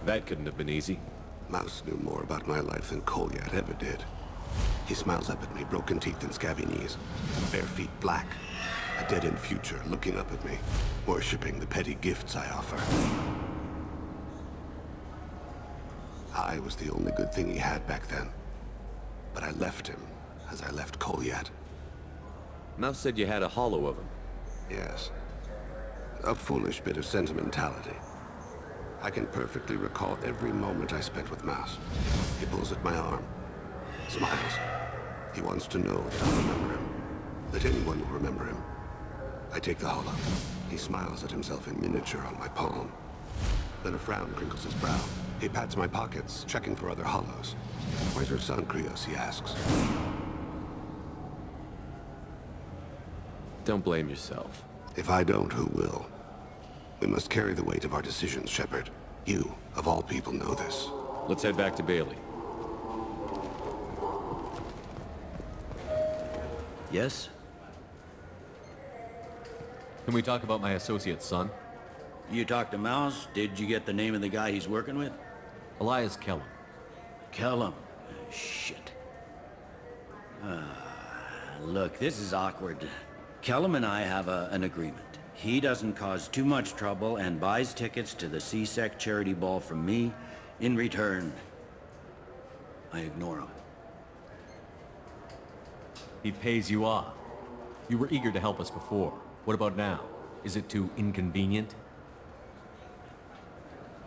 Speaker 4: That couldn't have been easy.
Speaker 5: Mouse knew more about my life than Kolyat ever did. He smiles up at me, broken teeth and scabby knees. Bare feet black. A dead-end future looking up at me, worshipping the petty gifts I offer. I was the only good thing he had back then. But I left him, as I left Kolyat.
Speaker 4: Mouse said you had a hollow of him.
Speaker 5: Yes. A foolish bit of sentimentality. I can perfectly recall every moment I spent with Mouse. He pulls at my arm. Smiles. He wants to know that I'll remember him. That anyone will remember him. I take the hollow. He smiles at himself in miniature on my palm. Then a frown crinkles his brow. He pats my pockets, checking for other hollows. Where's your son, Krios, he asks.
Speaker 4: Don't blame yourself.
Speaker 5: If I don't, who will? We must carry the weight of our decisions, Shepard. You, of all people, know this.
Speaker 4: Let's head back to Bailey.
Speaker 11: Yes?
Speaker 4: Can we talk about my associate's son?
Speaker 11: You talked to Mouse? Did you get the name of the guy he's working with?
Speaker 4: Elias Kellum.
Speaker 11: Kellum? Shit. Look, this is awkward. Kellum and I have an agreement. He doesn't cause too much trouble and buys tickets to the CSEC charity ball from me. In return, I ignore him.
Speaker 4: He pays you off. You were eager to help us before. What about now? Is it too inconvenient?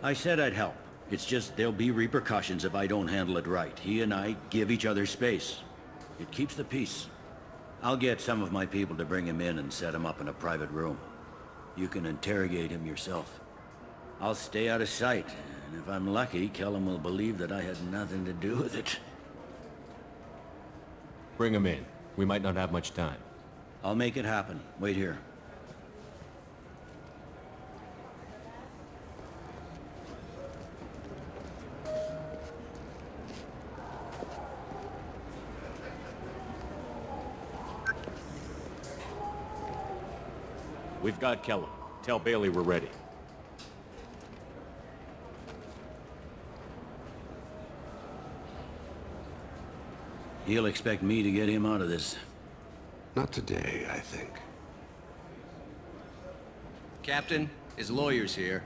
Speaker 11: I said I'd help. It's just there'll be repercussions if I don't handle it right. He and I give each other space. It keeps the peace. I'll get some of my people to bring him in and set him up in a private room. You can interrogate him yourself. I'll stay out of sight, and if I'm lucky, Kellum will believe that I had nothing to do with it.
Speaker 4: Bring him in. We might not have much time.
Speaker 11: I'll make it happen. Wait here.
Speaker 4: We've got Kellum. Tell Bailey we're ready.
Speaker 11: He'll expect me to get him out of this.
Speaker 5: Not today, I think.
Speaker 10: Captain, his lawyer's here.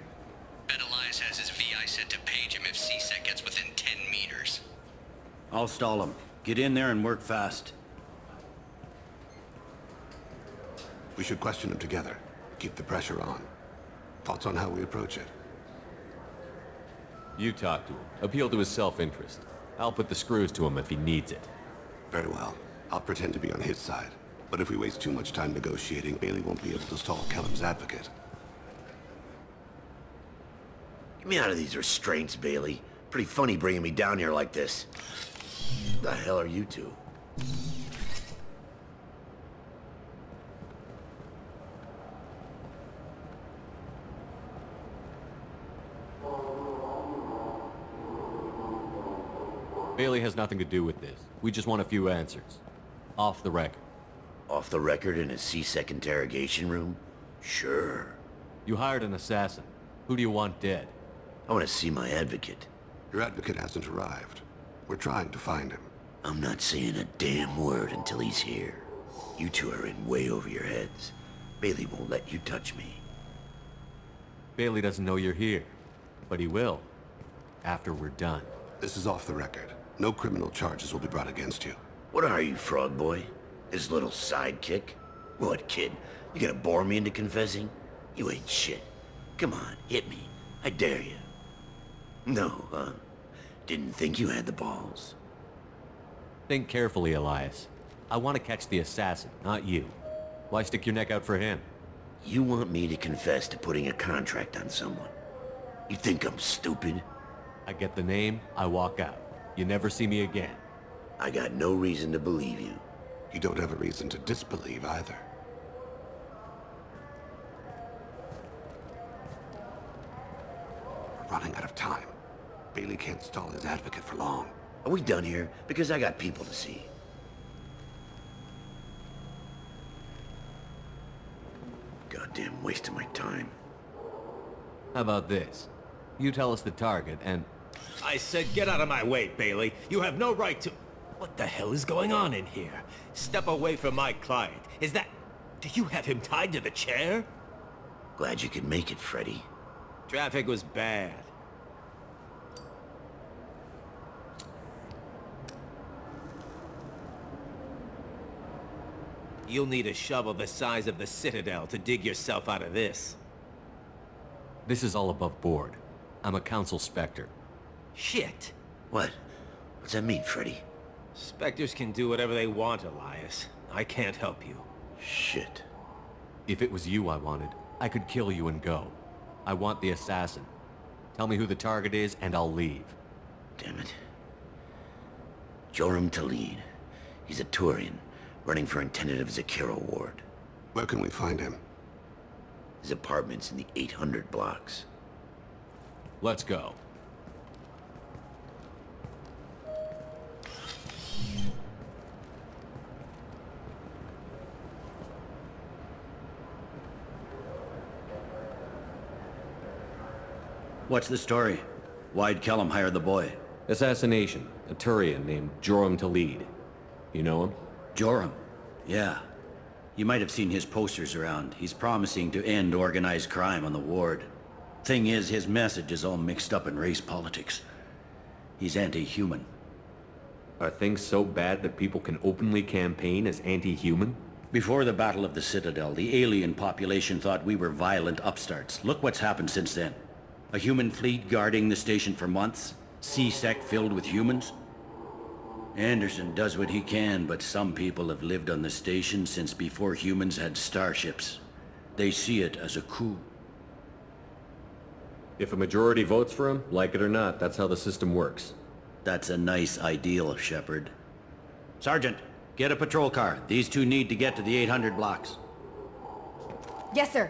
Speaker 10: Bet Elias has his VI set to page him if CSEC gets within 10 meters.
Speaker 11: I'll stall him. Get in there and work fast.
Speaker 5: We should question him together. Keep the pressure on. Thoughts on how we approach it?
Speaker 4: You talk to him. Appeal to his self-interest. I'll put the screws to him if he needs it.
Speaker 5: Very well. I'll pretend to be on his side. But if we waste too much time negotiating, Bailey won't be able to stall Kellum's advocate.
Speaker 11: Get me out of these restraints, Bailey. Pretty funny bringing me down here like this. The hell are you two?
Speaker 4: Bailey has nothing to do with this. We just want a few answers. Off the record.
Speaker 11: Off the record in a CSEC interrogation room? Sure.
Speaker 4: You hired an assassin. Who do you want dead?
Speaker 11: I want to see my advocate.
Speaker 5: Your advocate hasn't arrived. We're trying to find him.
Speaker 11: I'm not saying a damn word until he's here. You two are in way over your heads. Bailey won't let you touch me.
Speaker 4: Bailey doesn't know you're here. But he will. After we're done.
Speaker 5: This is off the record. No criminal charges will be brought against you.
Speaker 11: What are you, frog boy? His little sidekick? What, kid? You gonna bore me into confessing? You ain't shit. Come on, hit me. I dare you. No, huh? Didn't think you had the balls.
Speaker 4: Think carefully, Elias. I want to catch the assassin, not you. Why stick your neck out for him?
Speaker 11: You want me to confess to putting a contract on someone? You think I'm stupid?
Speaker 4: I get the name, I walk out. You never see me again.
Speaker 11: I got no reason to believe you.
Speaker 5: You don't have a reason to disbelieve either. We're running out of time. Bailey can't stall his advocate for long.
Speaker 11: Are we done here? Because I got people to see. Goddamn waste of my time.
Speaker 4: How about this? You tell us the target and...
Speaker 1: I said get out of my way, Bailey. You have no right to... What the hell is going on in here? Step away from my client. Is that... Do you have him tied to the chair?
Speaker 11: Glad you could make it, Freddy.
Speaker 1: Traffic was bad. You'll need a shovel the size of the Citadel to dig yourself out of this.
Speaker 4: This is all above board. I'm a council specter.
Speaker 1: Shit.
Speaker 11: What? What's that mean, Freddy?
Speaker 1: Spectres can do whatever they want, Elias. I can't help you.
Speaker 11: Shit.
Speaker 4: If it was you I wanted, I could kill you and go. I want the assassin. Tell me who the target is, and I'll leave.
Speaker 11: Damn it. Joram Talid. He's a Turian, running for a tentative Zakira ward.
Speaker 5: Where can we find him?
Speaker 11: His apartment's in the 800 blocks.
Speaker 4: Let's go.
Speaker 11: What's the story? Why'd Kellum hire the boy?
Speaker 4: Assassination. A Turian named Joram Talid. You know him?
Speaker 11: Joram? Yeah. You might have seen his posters around. He's promising to end organized crime on the ward. Thing is, his message is all mixed up in race politics. He's anti-human.
Speaker 4: Are things so bad that people can openly campaign as anti-human?
Speaker 11: Before the Battle of the Citadel, the alien population thought we were violent upstarts. Look what's happened since then. A human fleet guarding the station for months. CSEC filled with humans. Anderson does what he can, but some people have lived on the station since before humans had starships. They see it as a coup.
Speaker 4: If a majority votes for him, like it or not, that's how the system works.
Speaker 11: That's a nice ideal, Shepard. Sergeant, get a patrol car. These two need to get to the 800 blocks.
Speaker 12: Yes, sir.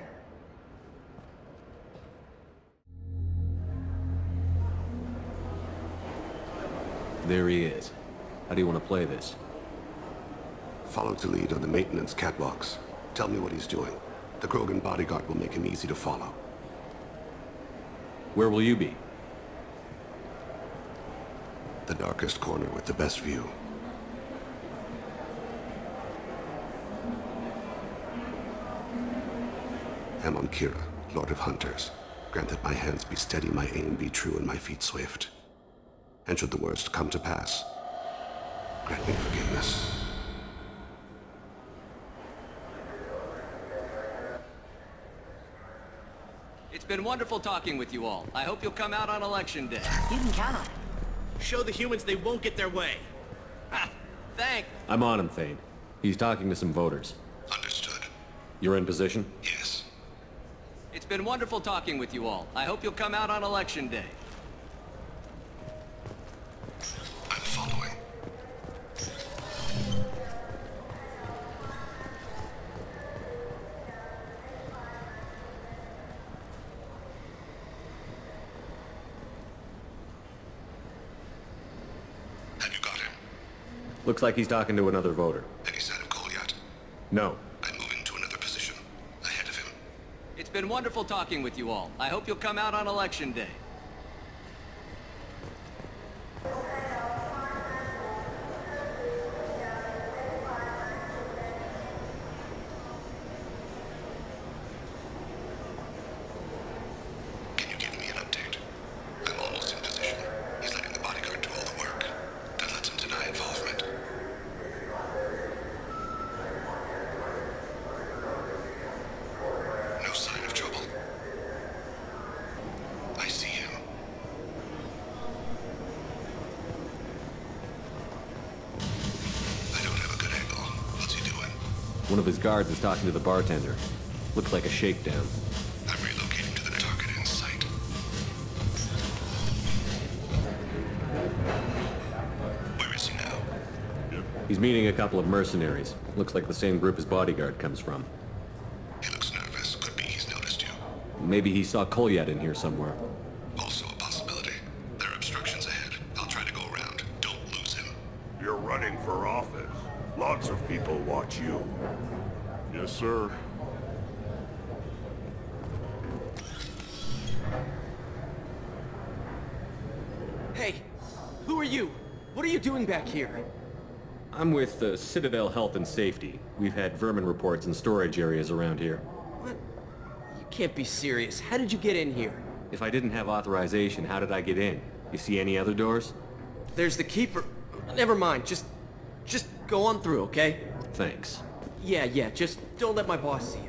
Speaker 4: There he is. How do you want to play this?
Speaker 5: Follow Talid on the maintenance catwalks. Tell me what he's doing. The Krogan bodyguard will make him easy to follow.
Speaker 4: Where will you be?
Speaker 5: The darkest corner with the best view. I'm on Kira. Lord of Hunters, grant that my hands be steady, my aim be true, and my feet swift. And should the worst come to pass, grant me forgiveness.
Speaker 10: It's been wonderful talking with you all. I hope you'll come out on election day.
Speaker 2: You can count on it.
Speaker 16: Show the humans they won't get their way.
Speaker 10: Ha! Thanks.
Speaker 4: I'm on him, Thane. He's talking to some voters.
Speaker 5: Understood.
Speaker 4: You're in position?
Speaker 5: Yes.
Speaker 10: It's been wonderful talking with you all. I hope you'll come out on election day.
Speaker 5: I'm following. Have you got him?
Speaker 4: Looks like he's talking to another voter.
Speaker 5: Any sign of Cole yet?
Speaker 4: No.
Speaker 5: I'm moving to another position. Ahead of him.
Speaker 10: It's been wonderful talking with you all. I hope you'll come out on election day.
Speaker 5: Can you give me an update? I'm almost in position. He's letting the bodyguard do all the work. That lets him deny involvement. No sign of trouble. I see him. I don't have a good angle. What's he doing?
Speaker 4: One of his guards is talking to the bartender. Looks like a shakedown.
Speaker 5: I'm relocating to the target in sight. Where is he now?
Speaker 4: He's meeting a couple of mercenaries. Looks like the same group his bodyguard comes from.
Speaker 5: He looks nervous. Could be he's noticed you.
Speaker 4: Maybe he saw Kolyat in here somewhere.
Speaker 5: Also a possibility. There are obstructions ahead. I'll try to go around. Don't lose him.
Speaker 6: You're running for office. Lots of people watch you. Yes, sir.
Speaker 16: Hey, who are you? What are you doing back here?
Speaker 4: I'm with the Citadel Health and Safety. We've had vermin reports in storage areas around here.
Speaker 16: What? You can't be serious. How did you get in here?
Speaker 4: If I didn't have authorization, how did I get in? You see any other doors?
Speaker 16: There's the keeper. Never mind. Just go on through, okay?
Speaker 4: Thanks.
Speaker 16: Yeah. Just don't let my boss see you.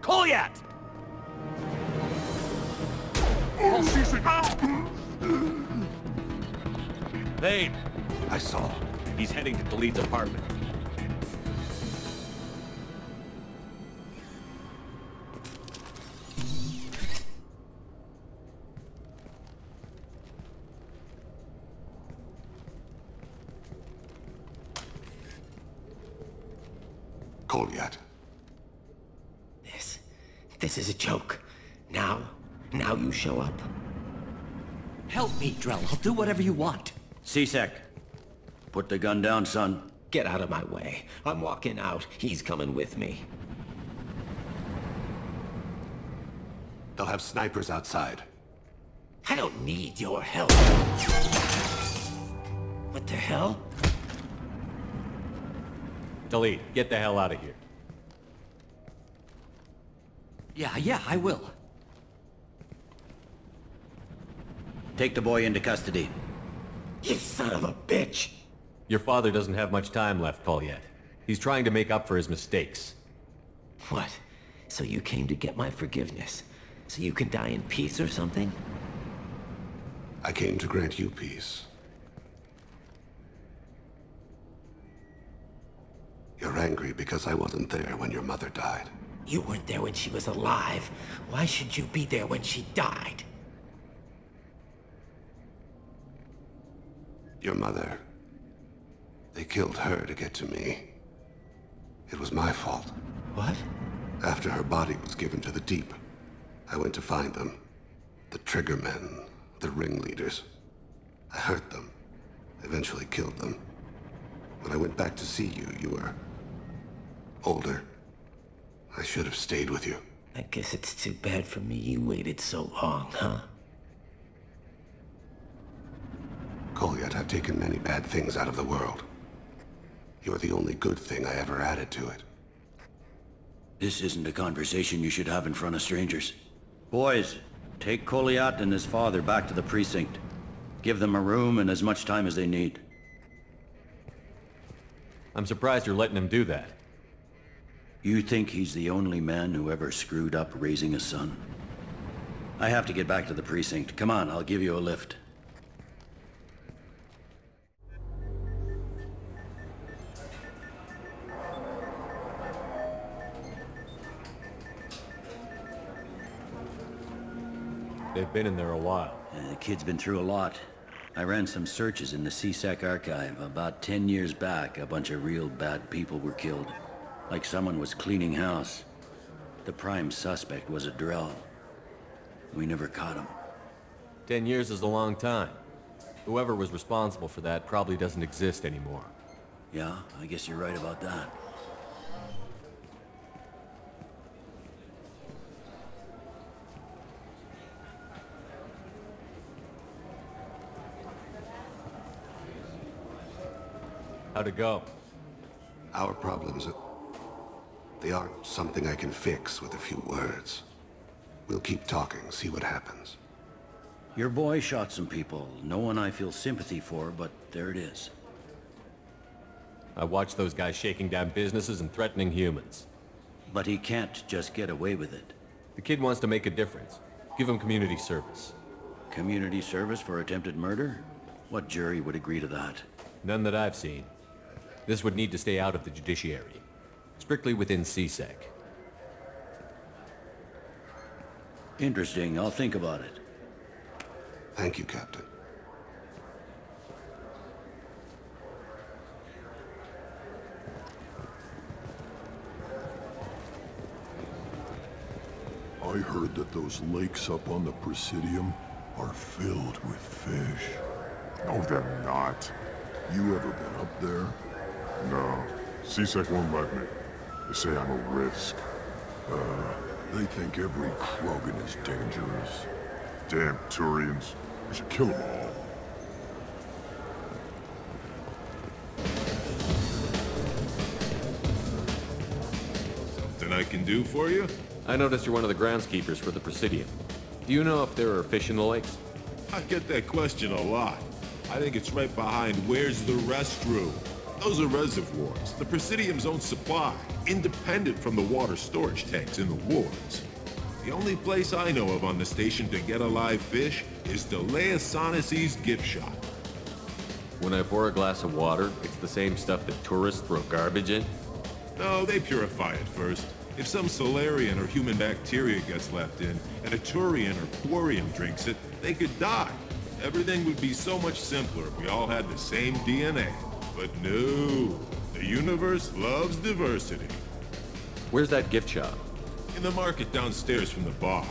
Speaker 1: Kolyat!
Speaker 4: Thane!
Speaker 5: I saw.
Speaker 4: He's heading to Delete's apartment.
Speaker 5: Kolyat.
Speaker 1: This is a joke. Now you show up.
Speaker 10: Help me, Drell. I'll do whatever you want.
Speaker 11: C-Sec. Put the gun down, son.
Speaker 1: Get out of my way. I'm walking out. He's coming with me.
Speaker 5: They'll have snipers outside.
Speaker 1: I don't need your help. What the hell?
Speaker 4: Delete, get the hell out of here.
Speaker 10: Yeah, I will.
Speaker 11: Take the boy into custody.
Speaker 1: You son of a bitch!
Speaker 4: Your father doesn't have much time left, Kolyat. He's trying to make up for his mistakes.
Speaker 1: What? So you came to get my forgiveness? So you can die in peace or something?
Speaker 5: I came to grant you peace. You're angry because I wasn't there when your mother died.
Speaker 1: You weren't there when she was alive. Why should you be there when she died?
Speaker 5: Your mother... They killed her to get to me. It was my fault.
Speaker 1: What?
Speaker 5: After her body was given to the deep, I went to find them. The triggermen, the ringleaders. I hurt them. Eventually killed them. When I went back to see you, you were... older. I should have stayed with you.
Speaker 1: I guess it's too bad for me you waited so long, huh?
Speaker 5: Kolyat, I've taken many bad things out of the world. You're the only good thing I ever added to it.
Speaker 11: This isn't a conversation you should have in front of strangers. Boys, take Kolyat and his father back to the precinct. Give them a room and as much time as they need.
Speaker 4: I'm surprised you're letting him do that.
Speaker 11: You think he's the only man who ever screwed up raising a son? I have to get back to the precinct. Come on, I'll give you a lift.
Speaker 4: They've been in there a while.
Speaker 11: The kid's been through a lot. I ran some searches in the CSEC archive. About 10 years back, a bunch of real bad people were killed. Like someone was cleaning house. The prime suspect was a Drell. We never caught him.
Speaker 4: 10 years is a long time. Whoever was responsible for that probably doesn't exist anymore.
Speaker 11: Yeah, I guess you're right about that.
Speaker 4: How'd it go?
Speaker 5: Our problems they aren't something I can fix with a few words. We'll keep talking, see what happens.
Speaker 11: Your boy shot some people. No one I feel sympathy for, but there it is.
Speaker 4: I watched those guys shaking down businesses and threatening humans.
Speaker 11: But he can't just get away with it.
Speaker 4: The kid wants to make a difference. Give him community service.
Speaker 11: Community service for attempted murder? What jury would agree to that?
Speaker 4: None that I've seen. This would need to stay out of the judiciary. Strictly within CSEC.
Speaker 11: Interesting. I'll think about it.
Speaker 5: Thank you, Captain.
Speaker 8: I heard that those lakes up on the Presidium are filled with fish.
Speaker 22: No, they're not.
Speaker 8: You ever been up there?
Speaker 22: No. CSEC won't let me. They say I'm a risk.
Speaker 8: They think every Krogan is dangerous.
Speaker 22: Damn Turians. We should kill them all.
Speaker 18: Something I can do for you?
Speaker 4: I noticed you're one of the groundskeepers for the Presidium. Do you know if there are fish in the lakes?
Speaker 18: I get that question a lot. I think it's right behind where's the restroom. Those are reservoirs, the Presidium's own supply, independent from the water storage tanks in the wards. The only place I know of on the station to get a live fish is Delea Sonasy's gift shop.
Speaker 4: When I pour a glass of water, it's the same stuff that tourists throw garbage in?
Speaker 18: No, they purify it first. If some Solarian or human bacteria gets left in, and a Turian or Quarian drinks it, they could die. Everything would be so much simpler if we all had the same DNA. But no, the universe loves diversity.
Speaker 4: Where's that gift shop?
Speaker 18: In the market downstairs from the bar.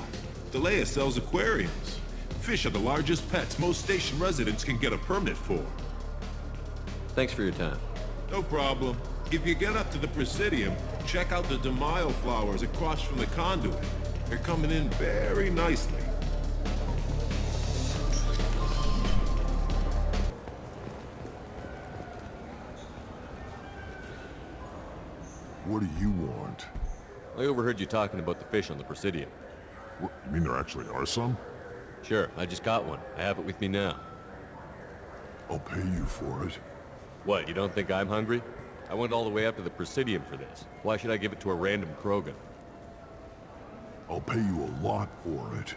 Speaker 18: Delea sells aquariums. Fish are the largest pets most station residents can get a permit for.
Speaker 4: Thanks for your time.
Speaker 18: No problem. If you get up to the Presidium, check out the Demile flowers across from the conduit. They're coming in very nicely.
Speaker 8: What do you want?
Speaker 4: I overheard you talking about the fish on the Presidium.
Speaker 22: What, you mean there actually are some?
Speaker 4: Sure, I just caught one. I have it with me now.
Speaker 8: I'll pay you for it.
Speaker 4: What, you don't think I'm hungry? I went all the way up to the Presidium for this. Why should I give it to a random Krogan?
Speaker 8: I'll pay you a lot for it.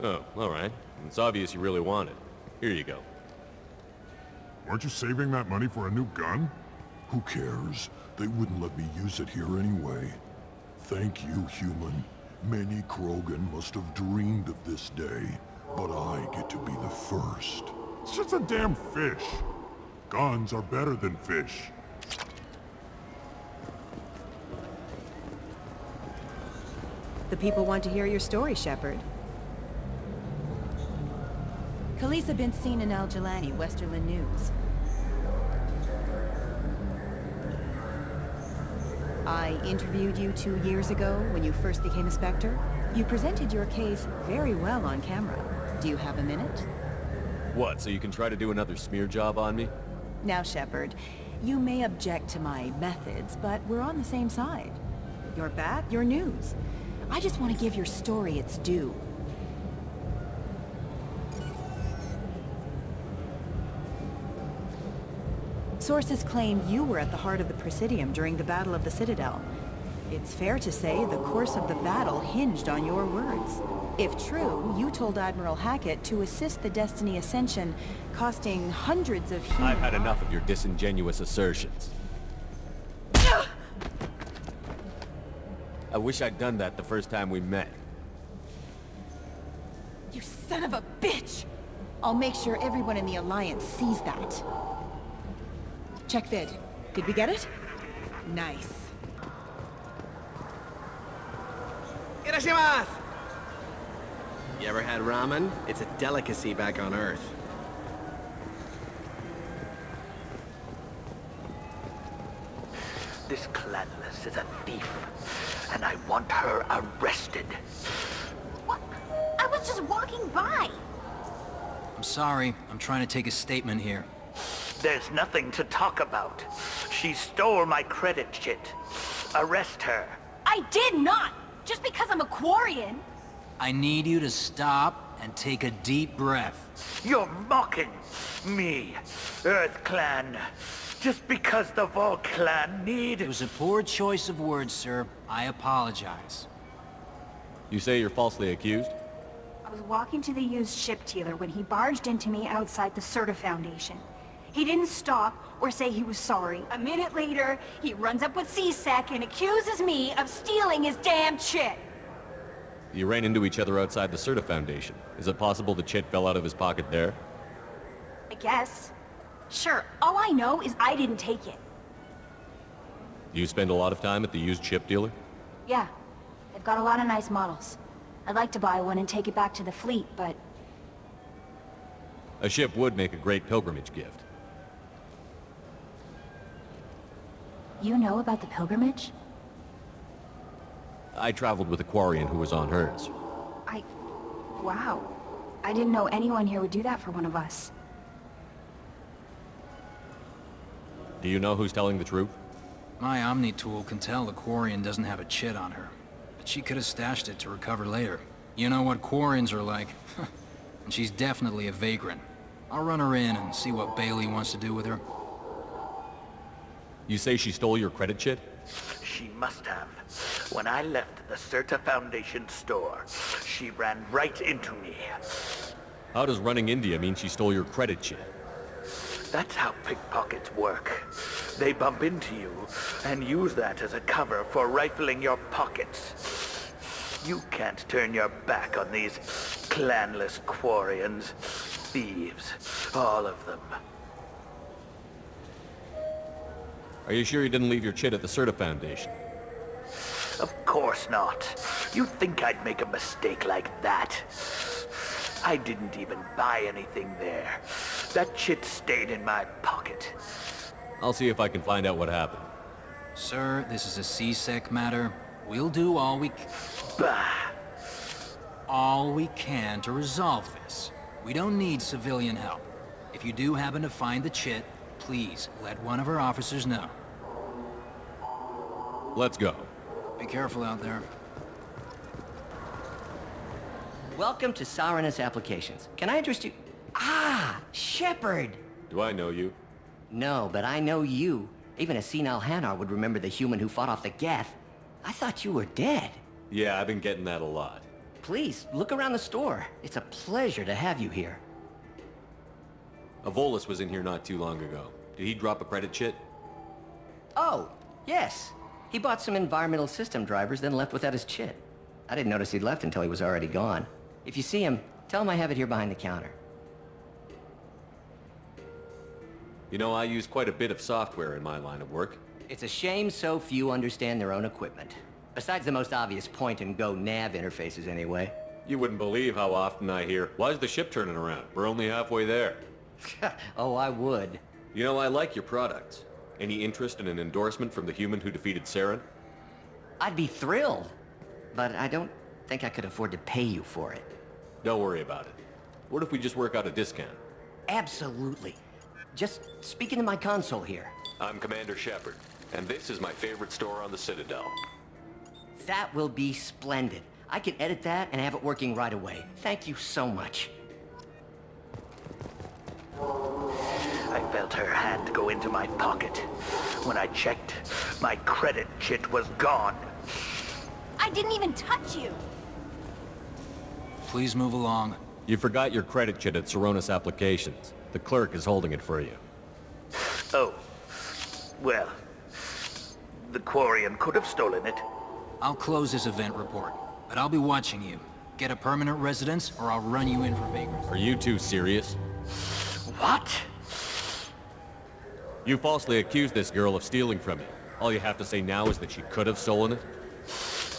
Speaker 4: Oh, all right. It's obvious you really want it. Here you go.
Speaker 22: Aren't you saving that money for a new gun?
Speaker 8: Who cares? They wouldn't let me use it here anyway. Thank you, human. Many Krogan must have dreamed of this day, but I get to be the first.
Speaker 22: It's just a damn fish. Guns are better than fish.
Speaker 2: The people want to hear your story, Shepard.
Speaker 12: Khaleesa been seen in Al Jelani, Westerland News. I interviewed you 2 years ago when you first became a Spectre. You presented your case very well on camera. Do you have a minute?
Speaker 4: What, so you can try to do another smear job on me?
Speaker 12: Now, Shepard, you may object to my methods, but we're on the same side. You're back, you're news. I just want to give your story its due. Sources claim you were at the heart of the Presidium during the Battle of the Citadel. It's fair to say the course of the battle hinged on your words. If true, you told Admiral Hackett to assist the Destiny Ascension, costing hundreds of human...
Speaker 4: I've had enough of your disingenuous assertions. I wish I'd done that the first time we met.
Speaker 12: You son of a bitch! I'll make sure everyone in the Alliance sees that. Check vid. Did we get it? Nice.
Speaker 16: Irashimasu! You ever had ramen? It's a delicacy back on Earth.
Speaker 3: This Clanless is a thief, and I want her arrested.
Speaker 13: What? I was just walking by.
Speaker 9: I'm sorry. I'm trying to take a statement here.
Speaker 3: There's nothing to talk about. She stole my credit chit. Arrest her.
Speaker 23: I did not! Just because I'm a Quarian!
Speaker 9: I need you to stop and take a deep breath.
Speaker 3: You're mocking me, Earth Clan. Just because the Vol Clan need...
Speaker 9: It was a poor choice of words, sir. I apologize.
Speaker 4: You say you're falsely accused?
Speaker 23: I was walking to the used ship dealer when he barged into me outside the Serta Foundation. He didn't stop or say he was sorry. A minute later, he runs up with C-Sec and accuses me of stealing his damn chit.
Speaker 4: You ran into each other outside the Serta Foundation. Is it possible the chit fell out of his pocket there?
Speaker 23: I guess. Sure, all I know is I didn't take it.
Speaker 4: You spend a lot of time at the used ship dealer?
Speaker 23: Yeah, they've got a lot of nice models. I'd like to buy one and take it back to the fleet, but...
Speaker 4: A ship would make a great pilgrimage gift.
Speaker 23: You know about the pilgrimage?
Speaker 4: I traveled with a Quarian who was on hers.
Speaker 23: Wow. I didn't know anyone here would do that for one of us.
Speaker 4: Do you know who's telling the truth?
Speaker 9: My Omni tool can tell the Quarian doesn't have a chit on her. But she could have stashed it to recover later. You know what Quarians are like. And she's definitely a vagrant. I'll run her in and see what Bailey wants to do with her.
Speaker 4: You say she stole your credit chit?
Speaker 3: She must have. When I left the Serta Foundation store, she ran right into me.
Speaker 4: How does running into you mean she stole your credit chit?
Speaker 3: That's how pickpockets work. They bump into you and use that as a cover for rifling your pockets. You can't turn your back on these clanless Quarians. Thieves, all of them.
Speaker 4: Are you sure you didn't leave your chit at the Serta Foundation?
Speaker 3: Of course not. You'd think I'd make a mistake like that. I didn't even buy anything there. That chit stayed in my pocket.
Speaker 4: I'll see if I can find out what happened.
Speaker 9: Sir, this is a C-Sec matter. We'll do all we can...
Speaker 3: Bah!
Speaker 9: All we can to resolve this. We don't need civilian help. If you do happen to find the chit, please let one of our officers know.
Speaker 4: Let's go.
Speaker 9: Be careful out there.
Speaker 24: Welcome to Sarenus Applications. Can I interest you? Ah, Shepard!
Speaker 4: Do I know you?
Speaker 24: No, but I know you. Even a senile Hanar would remember the human who fought off the Geth. I thought you were dead.
Speaker 4: Yeah, I've been getting that a lot.
Speaker 24: Please, look around the store. It's a pleasure to have you here.
Speaker 4: Avolis was in here not too long ago. Did he drop a credit chit?
Speaker 24: Oh, yes. He bought some environmental system drivers, then left without his chit. I didn't notice he'd left until he was already gone. If you see him, tell him I have it here behind the counter.
Speaker 4: You know, I use quite a bit of software in my line of work.
Speaker 24: It's a shame so few understand their own equipment. Besides the most obvious point-and-go nav interfaces, anyway.
Speaker 4: You wouldn't believe how often I hear, "Why is the ship turning around? We're only halfway there."
Speaker 24: Oh, I would.
Speaker 4: You know, I like your products. Any interest in an endorsement from the human who defeated Saren?
Speaker 24: I'd be thrilled. But I don't think I could afford to pay you for it.
Speaker 4: Don't worry about it. What if we just work out a discount?
Speaker 24: Absolutely. Just speak into my console here.
Speaker 4: I'm Commander Shepard, and this is my favorite store on the Citadel.
Speaker 24: That will be splendid. I can edit that and have it working right away. Thank you so much.
Speaker 3: I felt her hand go into my pocket. When I checked, my credit chit was gone.
Speaker 23: I didn't even touch you.
Speaker 9: Please move along.
Speaker 4: You forgot your credit chit at Seronis Applications. The clerk is holding it for you.
Speaker 3: Oh. Well, the Quarian could have stolen it.
Speaker 9: I'll close this event report, but I'll be watching you. Get a permanent residence, or I'll run you in for vagrancy.
Speaker 4: Are you two serious?
Speaker 3: What?
Speaker 4: You falsely accused this girl of stealing from you. All you have to say now is that she could have stolen it?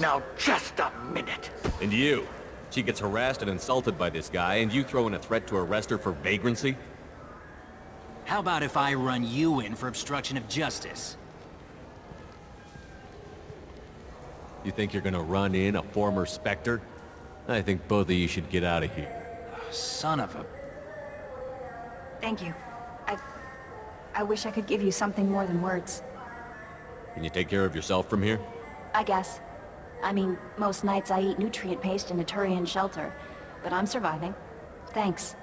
Speaker 3: Now, just a minute.
Speaker 4: And you? She gets harassed and insulted by this guy, and you throw in a threat to arrest her for vagrancy?
Speaker 9: How about if I run you in for obstruction of justice?
Speaker 4: You think you're gonna run in a former Spectre? I think both of you should get out of here.
Speaker 9: Son of a...
Speaker 23: Thank you. I wish I could give you something more than words.
Speaker 4: Can you take care of yourself from here?
Speaker 23: I guess. I mean, most nights I eat nutrient paste in a Turian shelter, but I'm surviving. Thanks.